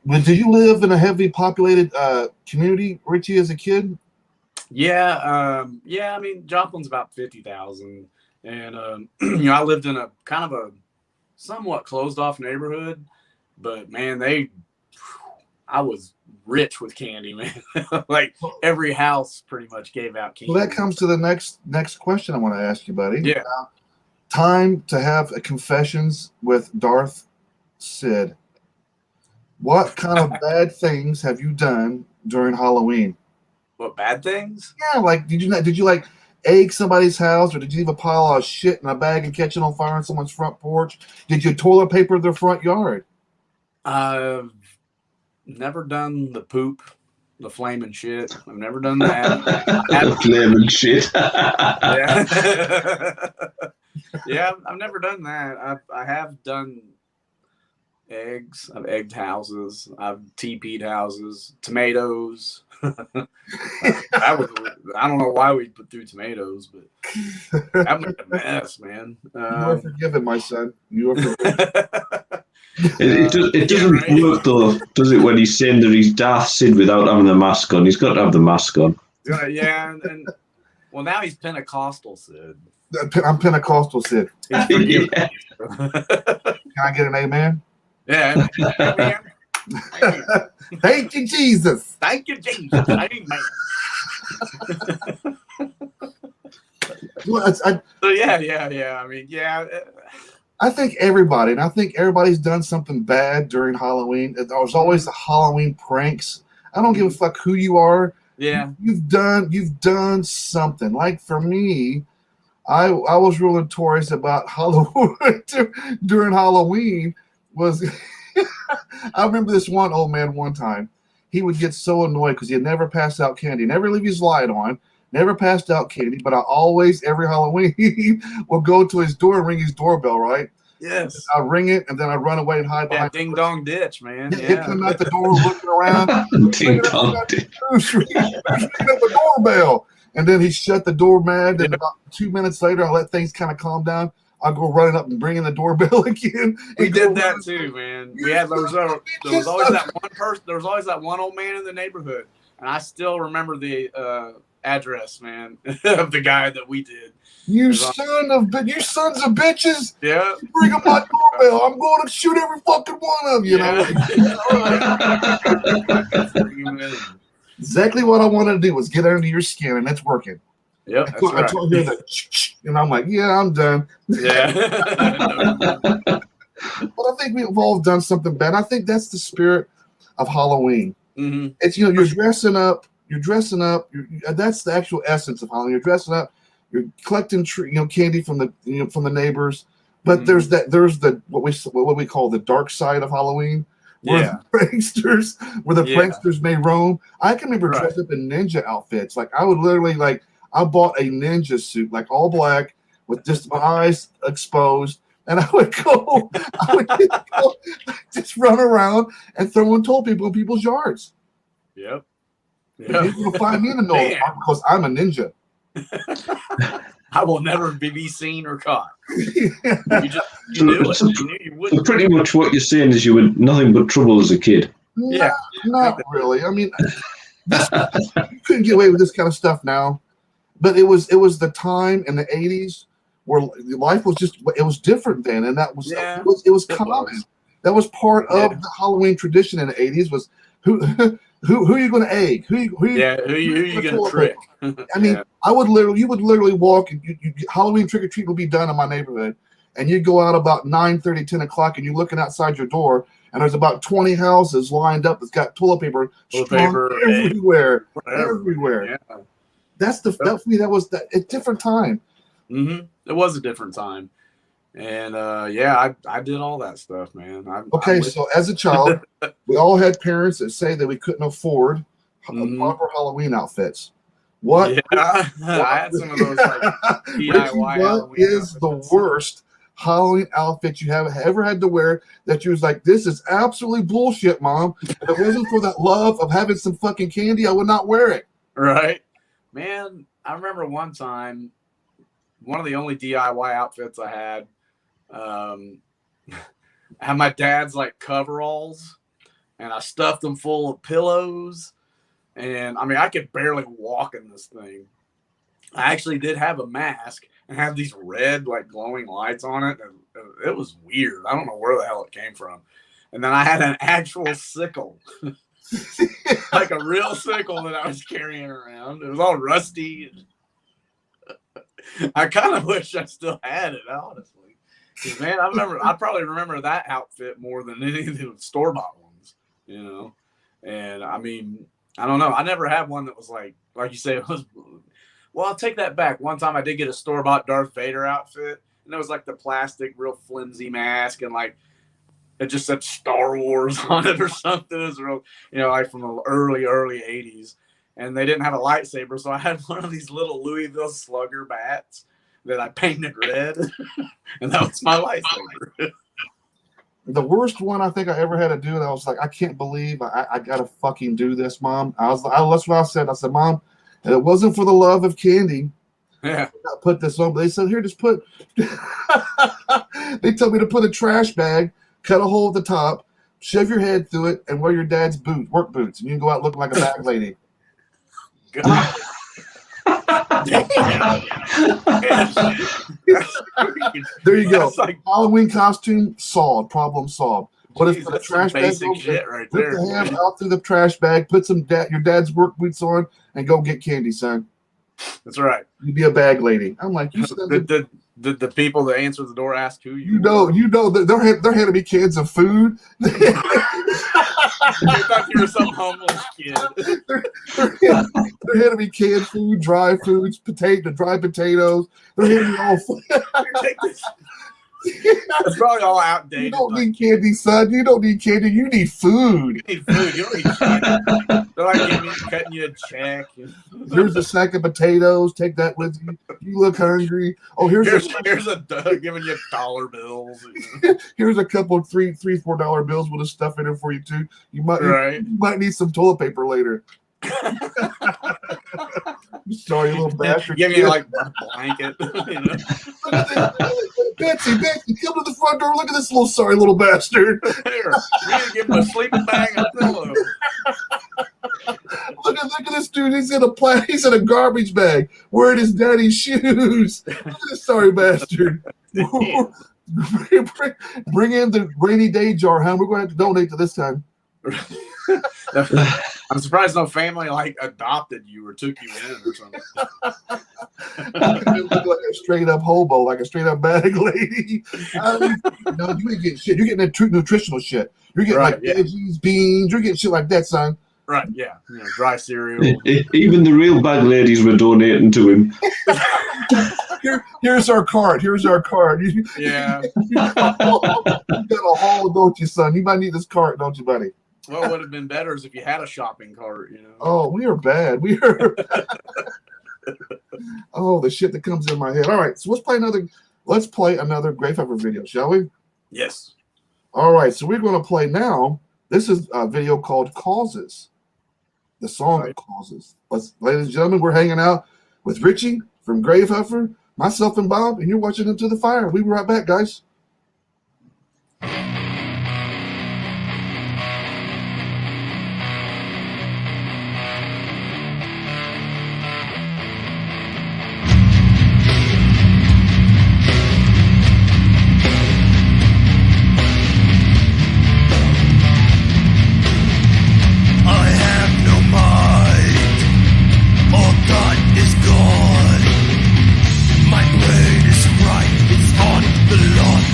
Now, did you live in a heavily populated community, Richie, as a kid? Yeah. I mean, Joplin's about 50,000, and I lived in a kind of a somewhat closed off neighborhood, but man, I was rich with candy, man. Like every house pretty much gave out candy. Well, that comes to the next question I want to ask you, buddy. Yeah. Time to have a confessions with Darth Sid. What kind of bad things have you done during Halloween? What bad things? Yeah, like did you like egg somebody's house, or did you leave a pile of shit in a bag and catch it on fire on someone's front porch? Did you toilet paper their front yard? I've never done the poop, the flaming shit. I've never done that. Flaming shit. Yeah. Yeah, I've never done that. I have done eggs. I've egged houses. I've TP'd houses. Tomatoes. I don't know why we put through tomatoes, but that made a mess, man. You are forgiven, my son. You are forgiven. It doesn't work though, does it? When he's saying that he's Darth Sid without having the mask on, he's got to have the mask on. Yeah, and well, now he's Pentecostal Sid. I'm Pentecostal Sid. He's forgiven. Yeah. Can I get an amen? Yeah. Amen. Amen. Thank you, Jesus. Thank you, Jesus. Amen. Well, So yeah. I mean, yeah. I think everybody's done something bad during Halloween. There's always the Halloween pranks. I don't give a fuck who you are. Yeah. You've done something. Like for me, I was real notorious about Halloween during Halloween. I remember this one old man one time. He would get so annoyed because he had never passed out candy, never leave his light on, never passed out candy. But I always, every Halloween, will go to his door and ring his doorbell, right? Yes. I ring it and then I run away and hide behind. Ding dong ditch, man. He'd come out the door looking around. Ding dong ditch. Ringing up the doorbell. And then he shut the door mad. And about 2 minutes later, I let things kind of calm down. I'll go running up and bringing the doorbell again. We did that too, man. We had there was always that one person. There was always that one old man in the neighborhood, and I still remember the address, man, of the guy that we did. You sons of bitches! Yeah, Bring up my doorbell. I'm going to shoot every fucking one of you. Yeah. Exactly what I wanted to do was get under your skin, and it's working. Yep, that's right. I told you that, and I'm like, yeah, I'm done. Yeah. But I think we've all done something bad. I think that's the spirit of Halloween. Mm-hmm. It's you're dressing up. That's the actual essence of Halloween. You're dressing up. You're collecting candy from the neighbors. But there's what we call the dark side of Halloween. Where the pranksters may roam. I can remember dressed up in ninja outfits. Like I would literally I bought a ninja suit, like all black, with just my eyes exposed, and I would just run around and throwing toll people in people's yards. Yep. People will find me in the north because I'm a ninja. I will never be seen or caught. You So pretty much what you're saying is you were nothing but trouble as a kid. Yeah. Not really. I mean, you couldn't get away with this kind of stuff now. But it was the time in the 80s where life was different then, and it was common. That was part of the Halloween tradition in the 80s. Was who are you going to egg? Who are you going to trick? I mean, you would literally walk and Halloween trick or treat would be done in my neighborhood, and you'd go out about 9:30, 10 o'clock, and you're looking outside your door, and there's about 20 houses lined up that's got toilet paper everywhere. Yeah. That for me, that was a different time. Mm-hmm. It was a different time, and I did all that stuff, man. So as a child, we all had parents that say that we couldn't afford proper Halloween outfits. I had some of those DIY. What is the worst Halloween outfit you have ever had to wear that you was like, this is absolutely bullshit, Mom? If it wasn't for that love of having some fucking candy, I would not wear it. Right. Man, I remember one time, one of the only DIY outfits I had, I had my dad's like coveralls, and I stuffed them full of pillows. And I mean, I could barely walk in this thing. I actually did have a mask and have these red, like glowing lights on it. And it was weird. I don't know where the hell it came from. And then I had an actual sickle, like a real sickle that I was carrying around. It was all rusty. I kind of wish I still had it, honestly. Man, I probably remember that outfit more than any of the store-bought ones, you know? And I mean, I don't know. I never had one that was like you say, it was. Well, I'll take that back. One time I did get a store-bought Darth Vader outfit, and it was like the plastic, real flimsy mask, and like it just said Star Wars on it or something. It was real, you know, like from the early 80s. And they didn't have a lightsaber, so I had one of these little Louisville Slugger bats that I painted red, and that was my lightsaber. The worst one I think I ever had to do, and I was like, I can't believe I got to fucking do this, Mom. That's what I said. I said, Mom, if it wasn't for the love of candy, Yeah, I put this on. But they said, here, just put. They told me to put a trash bag, cut a hole at the top, shove your head through it, and wear your dad's work boots, and you can go out looking like a bag lady. There you go. Like, Halloween costume solved. Problem solved. What if the trash bag? Basic shit right Put there. the ham out through the trash bag. Put some your dad's work boots on, and go get candy, son. That's right. You be a bag lady. I'm like, you said the people that answer the door ask who you know that they're handing me cans of food. I thought you were some homeless kid. They're handing me canned food, dry foods, dry potatoes. They're handing me all food. It's probably all outdated. You don't need candy, son. You don't need candy. You need food. You need food. You don't need candy. They're like cutting you a check. Here's a sack of potatoes. Take that with you. You look hungry. Oh, here's a giving you $1 bills. Here's a couple of $3-4 bills with a stuff in it for you too. You might need some toilet paper later. Sorry, little bastard. Give me like a blanket. You know? Betsy, come to the front door. Look at this sorry little bastard. Here, we need to give him a sleeping bag and a pillow. Look at this dude. He's in a garbage bag wearing his daddy's shoes. Look at this sorry bastard. Bring in the rainy day jar, huh? We're going to have to donate to this time. I'm surprised no family like adopted you or took you in or something. You look like a straight up hobo, like a straight up bag lady. No, you ain't getting shit. You're getting that nutritional shit. You're getting veggies, beans. You're getting shit like that, son. Right, yeah. You know, dry cereal. Even the real bag ladies were donating to him. Here's our card. Yeah. You got a haul, don't you, son? You might need this cart, don't you, buddy? What would have been better is if you had a shopping cart, you know. Oh, we are bad. We are. Oh, the shit that comes in my head. All right, so let's play another Gravehuffer video, shall we? Yes. All right, so we're going to play now. This is a video called Causes. The song of Causes. Ladies and gentlemen, we're hanging out with Richie from Gravehuffer, myself and Bob, and you're watching Into the Fire. We'll be right back, guys. My brain is right, it's on the line.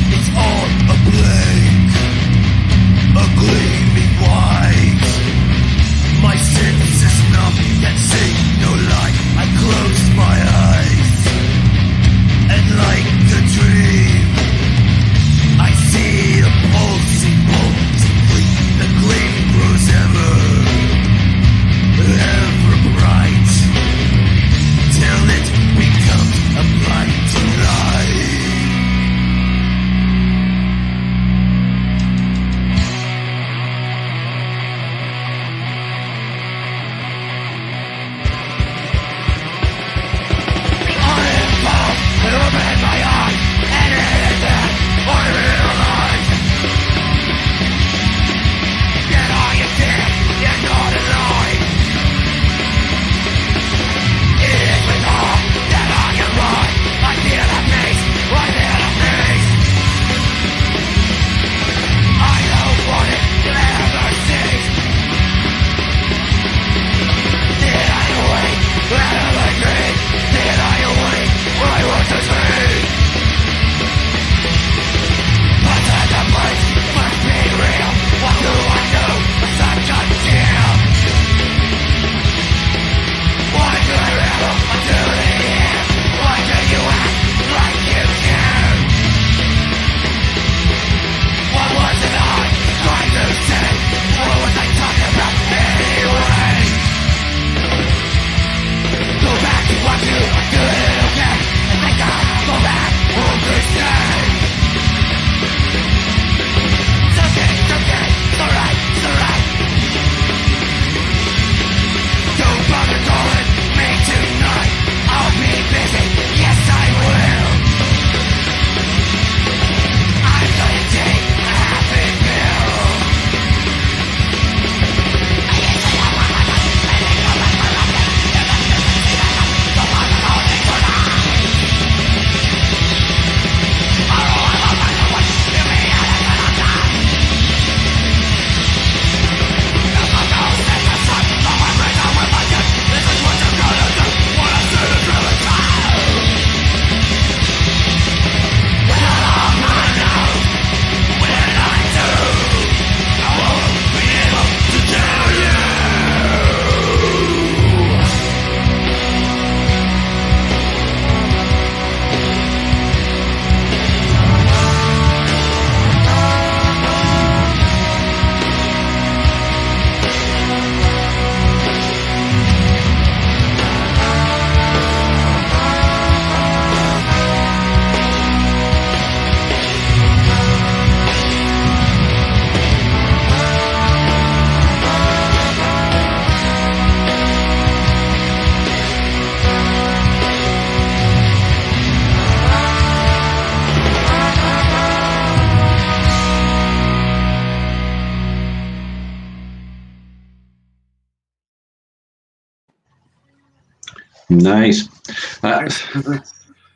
Nice.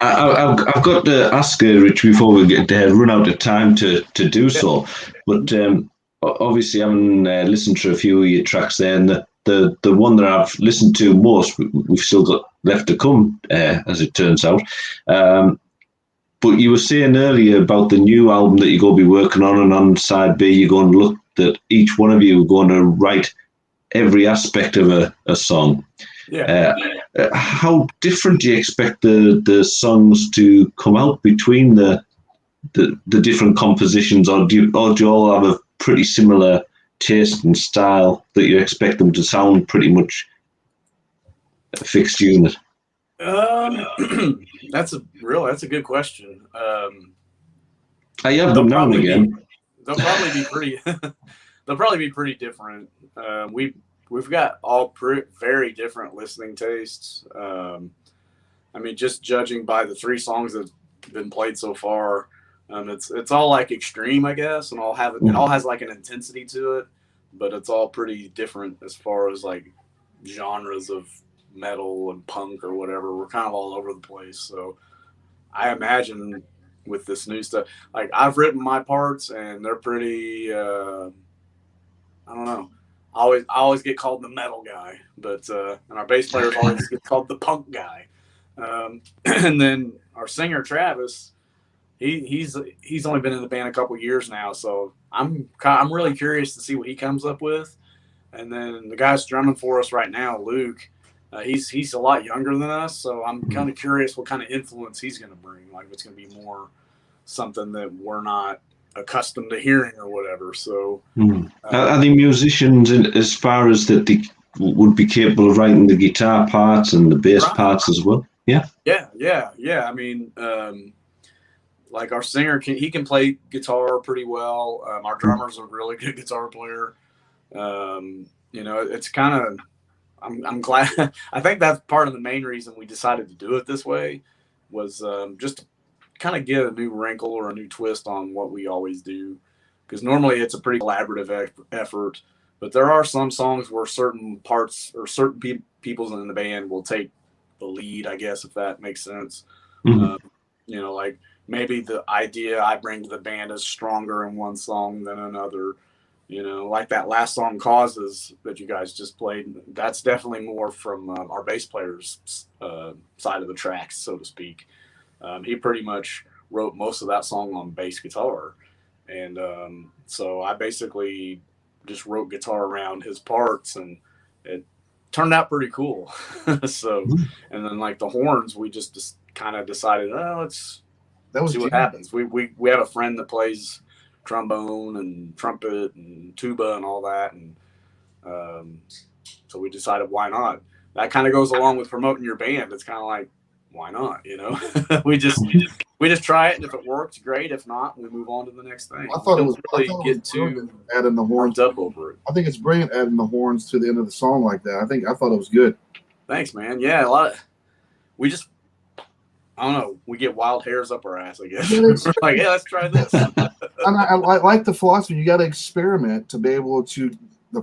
I've got to ask Rich before we get run out of time to do so. But obviously, having listened to a few of your tracks there, and the one that I've listened to most, we've still got left to come, as it turns out. But you were saying earlier about the new album that you're going to be working on, and on side B, you're going to look that each one of you are going to write every aspect of a song. Yeah. How different do you expect the songs to come out between the different compositions, or do you all have a pretty similar taste and style that you expect them to sound pretty much a fixed unit? That's a good question. I have them now and again. They'll probably be pretty. They'll probably be pretty different. We've got all very different listening tastes. I mean, just judging by the 3 songs that have been played so far, it's all like extreme, I guess, and it all has like an intensity to it, but it's all pretty different as far as like genres of metal and punk or whatever. We're kind of all over the place. So I imagine with this new stuff, like I've written my parts and they're pretty, I don't know. I always get called the metal guy, but and our bass players always get called the punk guy. And then our singer Travis, he's only been in the band a couple years now, so I'm really curious to see what he comes up with. And then the guy's drumming for us right now, Luke. He's a lot younger than us, so I'm kind of curious what kind of influence he's going to bring. Like if it's going to be more something that we're not accustomed to hearing or whatever. So are they musicians as far as that they would be capable of writing the guitar parts and the bass parts as well? Yeah. I mean, like our singer he can play guitar pretty well. Our drummer's a really good guitar player. It's kind of, I'm glad. I think that's part of the main reason we decided to do it this way was just to kind of get a new wrinkle or a new twist on what we always do. Because normally it's a pretty collaborative effort, but there are some songs where certain parts or certain people in the band will take the lead, I guess, if that makes sense. Like maybe the idea I bring to the band is stronger in one song than another. Like that last song Causes that you guys just played, that's definitely more from our bass player's side of the tracks, so to speak. He pretty much wrote most of that song on bass guitar. And so I basically just wrote guitar around his parts, and it turned out pretty cool. So, and then like the horns, we just kind of decided, let's see what happens. We have a friend that plays trombone and trumpet and tuba and all that, and so we decided why not. That kind of goes along with promoting your band. It's kind of like, why not? We just try it, and if it works, great. If not, we move on to the next thing. I thought it was really get too adding the horns up over it. I think it's brilliant adding the horns to the end of the song like that. I thought it was good. Thanks, man. Yeah, I don't know. We get wild hairs up our ass, I guess. We're like, let's try this. And I like the philosophy. You got to experiment to be able to,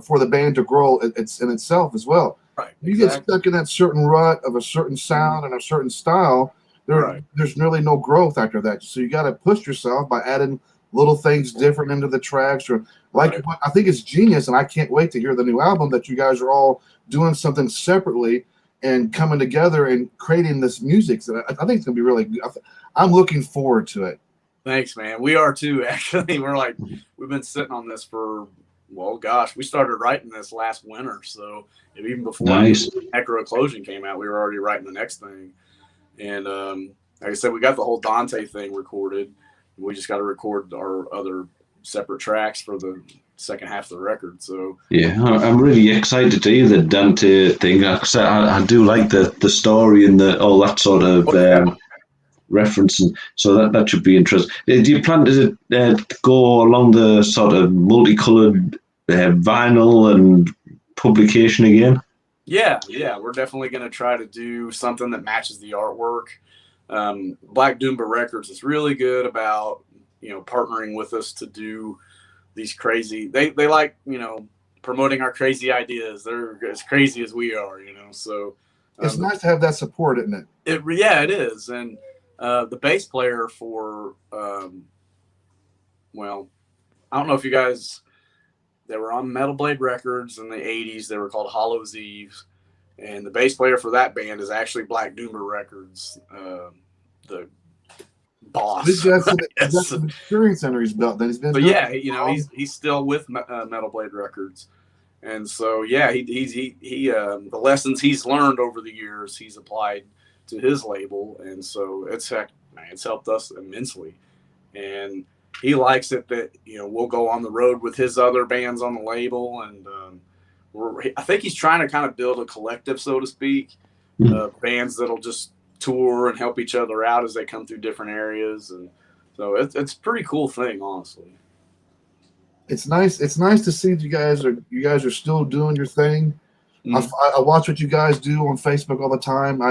for the band to grow it's in itself as well. Right. You get stuck in that certain rut of a certain sound and a certain style, there's really no growth after that. So you got to push yourself by adding little things different into the tracks. Or I think it's genius, and I can't wait to hear the new album that you guys are all doing something separately and coming together and creating this music. So I think it's going to be really good. I'm looking forward to it. Thanks, man. We are too, actually. We've been sitting on this for, we started writing this last winter. So even before Necro-Eclosion came out, we were already writing the next thing. And like I said, we got the whole Dante thing recorded. We just got to record our other separate tracks for the second half of the record. So yeah, I'm really excited to hear the Dante thing. I do like the story and all that sort of reference, and so that should be interesting. Do you plan to go along the sort of multicolored vinyl and publication again? Yeah, we're definitely going to try to do something that matches the artwork. Black Doomba Records is really good about partnering with us to do these crazy. They like promoting our crazy ideas. They're as crazy as we are, So It's nice to have that support, isn't it? It is. And the bass player for, well, I don't know if you guys, they were on Metal Blade Records in the 80s. They were called Hollow's Eve. And the bass player for that band is actually Black Doomer Records, the boss. This guy's got some experience under his belt. Then he's been. But yeah, you know, he's still with Metal Blade Records, and so yeah, he the lessons he's learned over the years he's applied to his label, and so it's helped us immensely, and he likes it that, you know, we'll go on the road with his other bands on the label, and I think he's trying to kind of build a collective, so to speak, bands that'll just tour and help each other out as they come through different areas, and so it's a pretty cool thing, honestly. It's nice. It's nice to see that you guys are still doing your thing. I watch what you guys do on Facebook all the time.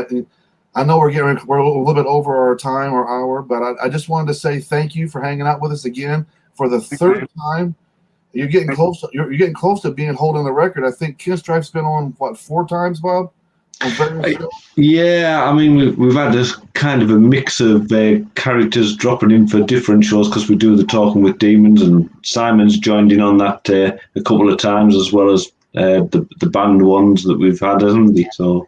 I know we're a little bit over our time or hour, but I just wanted to say thank you for hanging out with us again for the third time. You're getting close. You're getting close to being holding the record. I think Kinstrike's been on 4 times, Bob. Yeah, I mean we've had this kind of a mix of characters dropping in for different shows because we do the Talking with Demons, and Simon's joined in on that a couple of times, as well as the band ones that we've had, hasn't he? So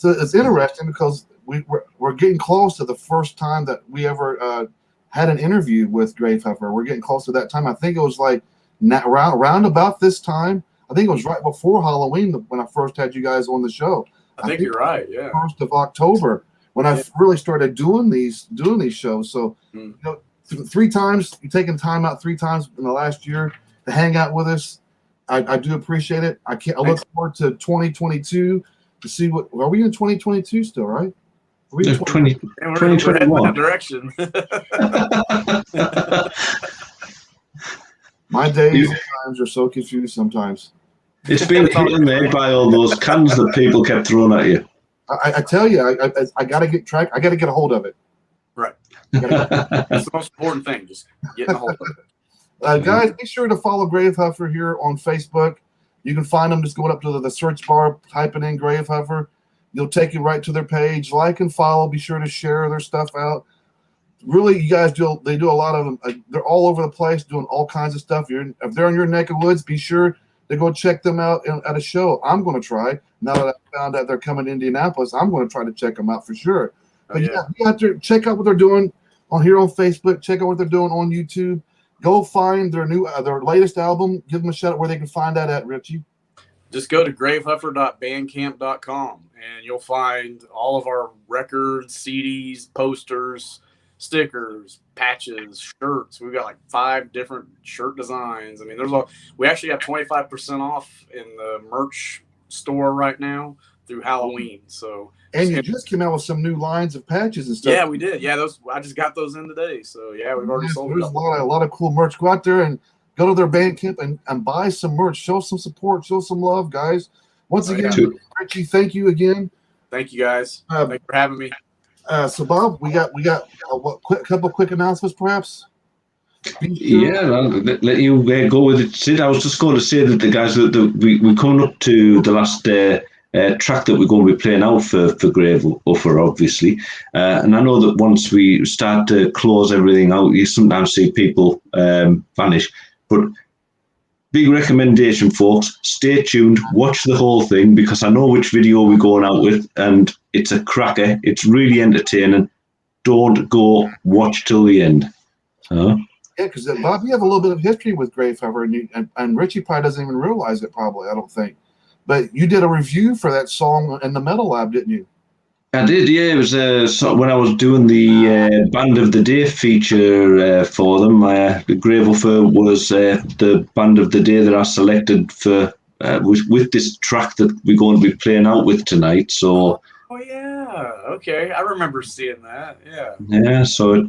it's interesting because we're getting close to the first time that we ever had an interview with Gravehuffer. We're getting close to that time. I think it was like round about this time. I think it was right before Halloween when I first had you guys on the show. I think you're right. Yeah, 1st of October when I really started doing these shows. So you know, 3 times you taking time out 3 times in the last year to hang out with us. I do appreciate it. I look forward to 2022 to see what. Are we in 2022 still? Right? Are we in 2021 that direction. My days and times are so confused sometimes. It's been hit there by all those cans that people kept throwing at you. I tell you, I got to get track. I got to get a hold of it. Right. That's the most important thing. Just getting a hold of it. Guys, be sure to follow Gravehuffer here on Facebook. You can find them just going up to the search bar, typing in Gravehuffer. You'll take you right to their page. Like and follow. Be sure to share their stuff out. Really, you guys they do a lot of them. They're all over the place doing all kinds of stuff. If they're in your neck of woods, be sure to go check them out at a show. I'm going to try. Now that I found out they're coming to Indianapolis, I'm going to try to check them out for sure. But you have to check out what they're doing on Facebook. Check out what they're doing on YouTube. Go find their latest album. Give them a shout out where they can find that at, Richie. Just go to gravehuffer.bandcamp.com and you'll find all of our records, CDs, posters, stickers, patches, shirts. We've got like 5 different shirt designs. I mean, we actually have 25% off in the merch store right now through Halloween. So, and you just came out with some new lines of patches and stuff. Yeah, we did. Yeah, I just got those in today. So yeah, we've already sold. There's a lot of cool merch. Go out there and go to their Bandcamp and buy some merch. Show some support. Show some love, guys. Once again, Richie, thank you again. Thank you, guys. Thanks for having me. So Bob, we got a couple quick announcements, perhaps. Yeah, I'll let you go with it, Sid. I was just going to say that the guys we're coming up to the last track that we're going to be playing out for Gravehuffer, obviously, and I know that once we start to close everything out, you sometimes see people vanish, but. Big recommendation, folks. Stay tuned. Watch the whole thing because I know which video we're going out with, and it's a cracker. It's really entertaining. Don't go watch till the end. Yeah, because Bob, you have a little bit of history with Gravehuffer, and Richie probably doesn't even realize it. Probably, I don't think. But you did a review for that song in the Metal Lab, didn't you? I did, yeah. It was when I was doing the Band of the Day feature for them. The Gravehuffer was the Band of the Day that I selected for with this track that we're going to be playing out with tonight. So. Oh yeah, okay. I remember seeing that. Yeah. Yeah. So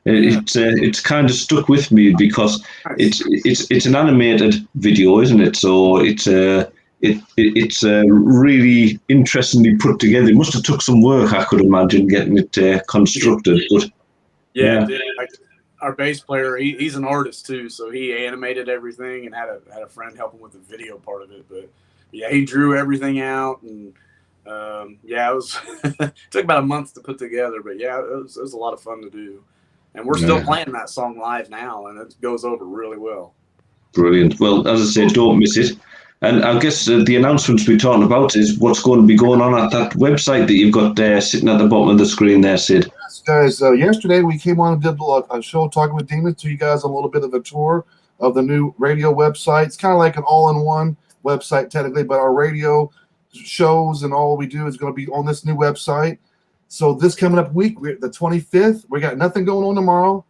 it's kind of stuck with me because it's an animated video, isn't it? So it's really interestingly put together. It must have took some work, I could imagine, getting it constructed. But yeah. Like our bass player, he's an artist too, so he animated everything and had a friend help him with the video part of it. But yeah, he drew everything out, and Yeah, it was took about a month to put together, but yeah, it was a lot of fun to do. And we're still playing that song live now, and it goes over really well. Brilliant. Well, as I said, don't miss it. And I guess the announcements we're talking about is what's going to be going on at that website that you've got there sitting at the bottom of the screen there, Sid. Yes, guys. Yesterday we came on and did a show talking with demons to you guys, a little bit of a tour of the new radio website. It's kind of like an all-in-one website technically, but our radio shows and all we do is going to be on this new website. So this coming up week, we're the 25th. We got nothing going on tomorrow,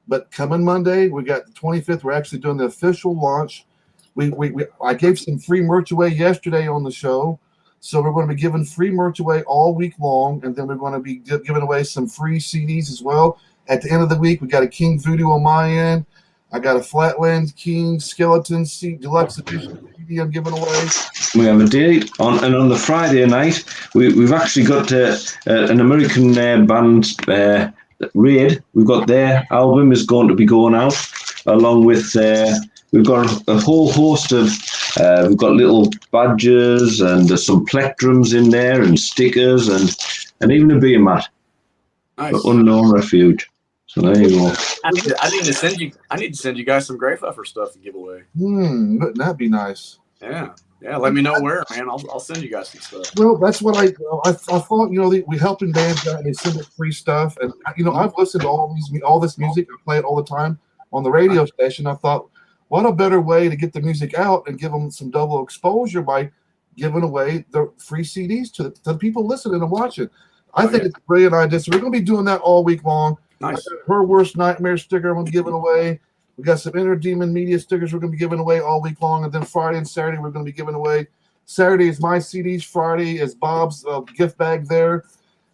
but coming Monday, we got the 25th. We're actually doing the official launch. I gave some free merch away yesterday on the show, so we're going to be giving free merch away all week long, and then we're going to be giving away some free CDs as well. At the end of the week, we got a King Voodoo on my end. I got a Flatlands King Skeleton Deluxe Edition CD I'm giving away. We have a date on the Friday night. We've actually got an American band, Raid. We've got their album is going to be going out, along with we've got a whole host of we've got little badges and there's some plectrums in there and stickers and even a beer mat. Nice. For Unknown Refuge. So there you go. I need to send you guys some Gravehuffer stuff to give away. Wouldn't that be nice? Yeah. Let me know where, man. I'll send you guys some stuff. Well, that's what I thought. We helping bands out and they send us free stuff, and I've listened to all this music. I play it all the time on the radio station. I thought, what a better way to get the music out and give them some double exposure by giving away the free CDs to the people listening and watching. I think it's a brilliant idea. So we're going to be doing that all week long. Nice. Her Worst Nightmare sticker I'm going to be giving away. We got some Inner Demon Media stickers we're going to be giving away all week long. And then Friday and Saturday, we're going to be giving away. Saturday is my CDs. Friday is Bob's gift bag there.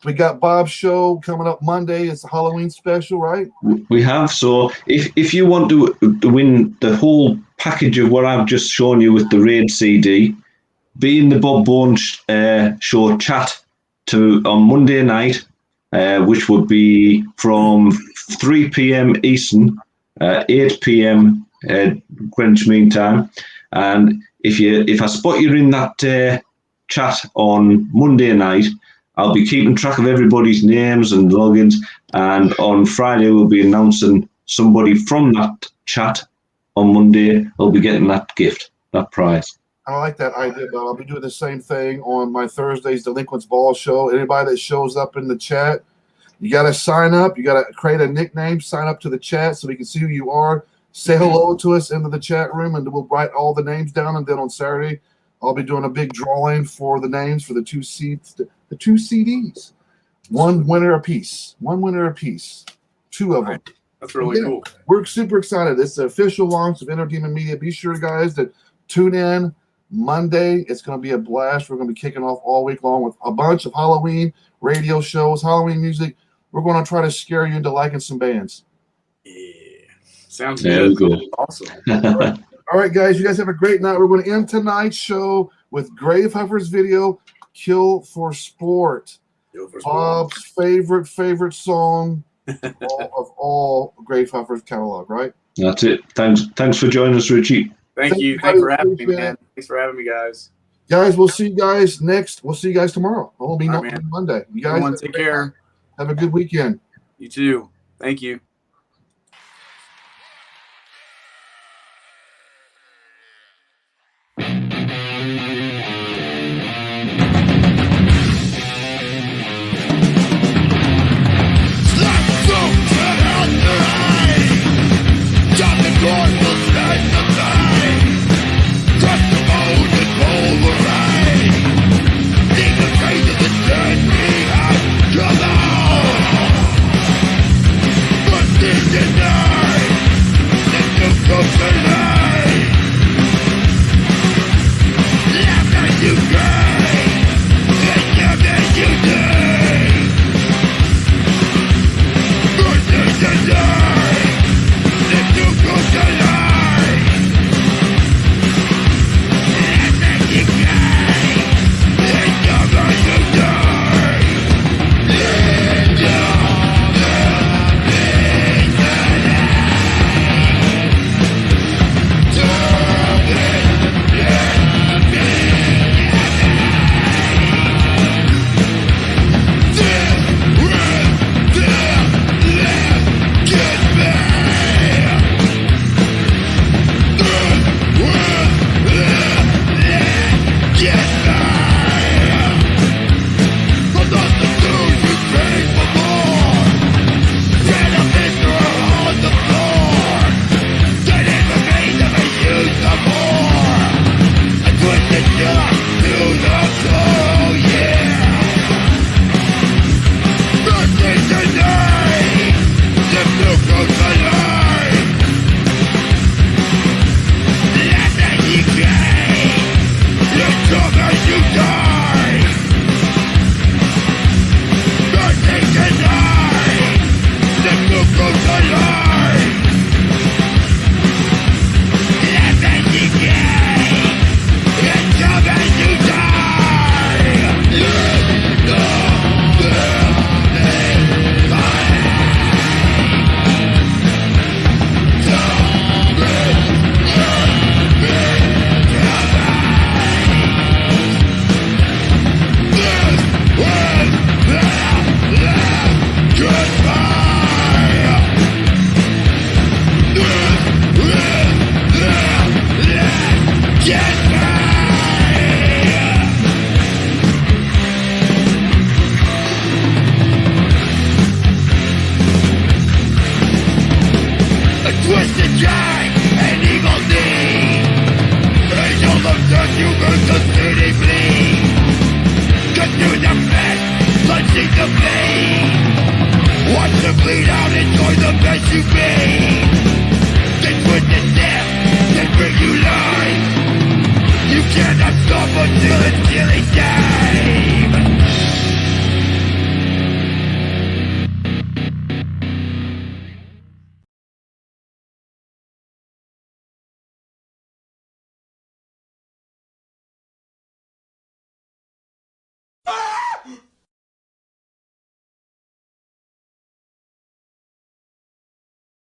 We got Bob's show coming up Monday. It's a Halloween special, right? We have. So if you want to win the whole package of what I've just shown you with the Raid CD, be in the Bob Bones show chat on Monday night, which would be from 3 p.m. Eastern, 8 p.m. Greenwich Mean Time. And if I spot you in that chat on Monday night, I'll be keeping track of everybody's names and logins. And on Friday, we'll be announcing somebody from that chat on Monday. I'll be getting that gift, that prize. I like that idea, but I'll be doing the same thing on my Thursday's Delinquents Ball show. Anybody that shows up in the chat, you got to sign up. You got to create a nickname, sign up to the chat so we can see who you are. Say hello to us into the chat room, and we'll write all the names down. And then on Saturday, I'll be doing a big drawing for the names for the two CDs. One winner apiece. Two of them. That's really cool. We're super excited. It's the official launch of Inner Demon Media. Be sure, guys, to tune in Monday. It's going to be a blast. We're going to be kicking off all week long with a bunch of Halloween radio shows, Halloween music. We're going to try to scare you into liking some bands. Yeah. Sounds good. Awesome. All right, guys. You guys have a great night. We're going to end tonight's show with Gravehuffer's video, Kill for Sport. Bob's favorite song of all Gravehuffer's catalog, right? That's it. Thanks for joining us, Richie. Thank you. Thanks for having me, man. Thanks for having me, guys. Guys, we'll see you guys We'll see you guys tomorrow. I'll be on Monday. You guys take care. Have a good weekend. You too. Thank you. Bleed out, enjoy the best you be. They twist death, they bring you life. You cannot stop until it's killing down.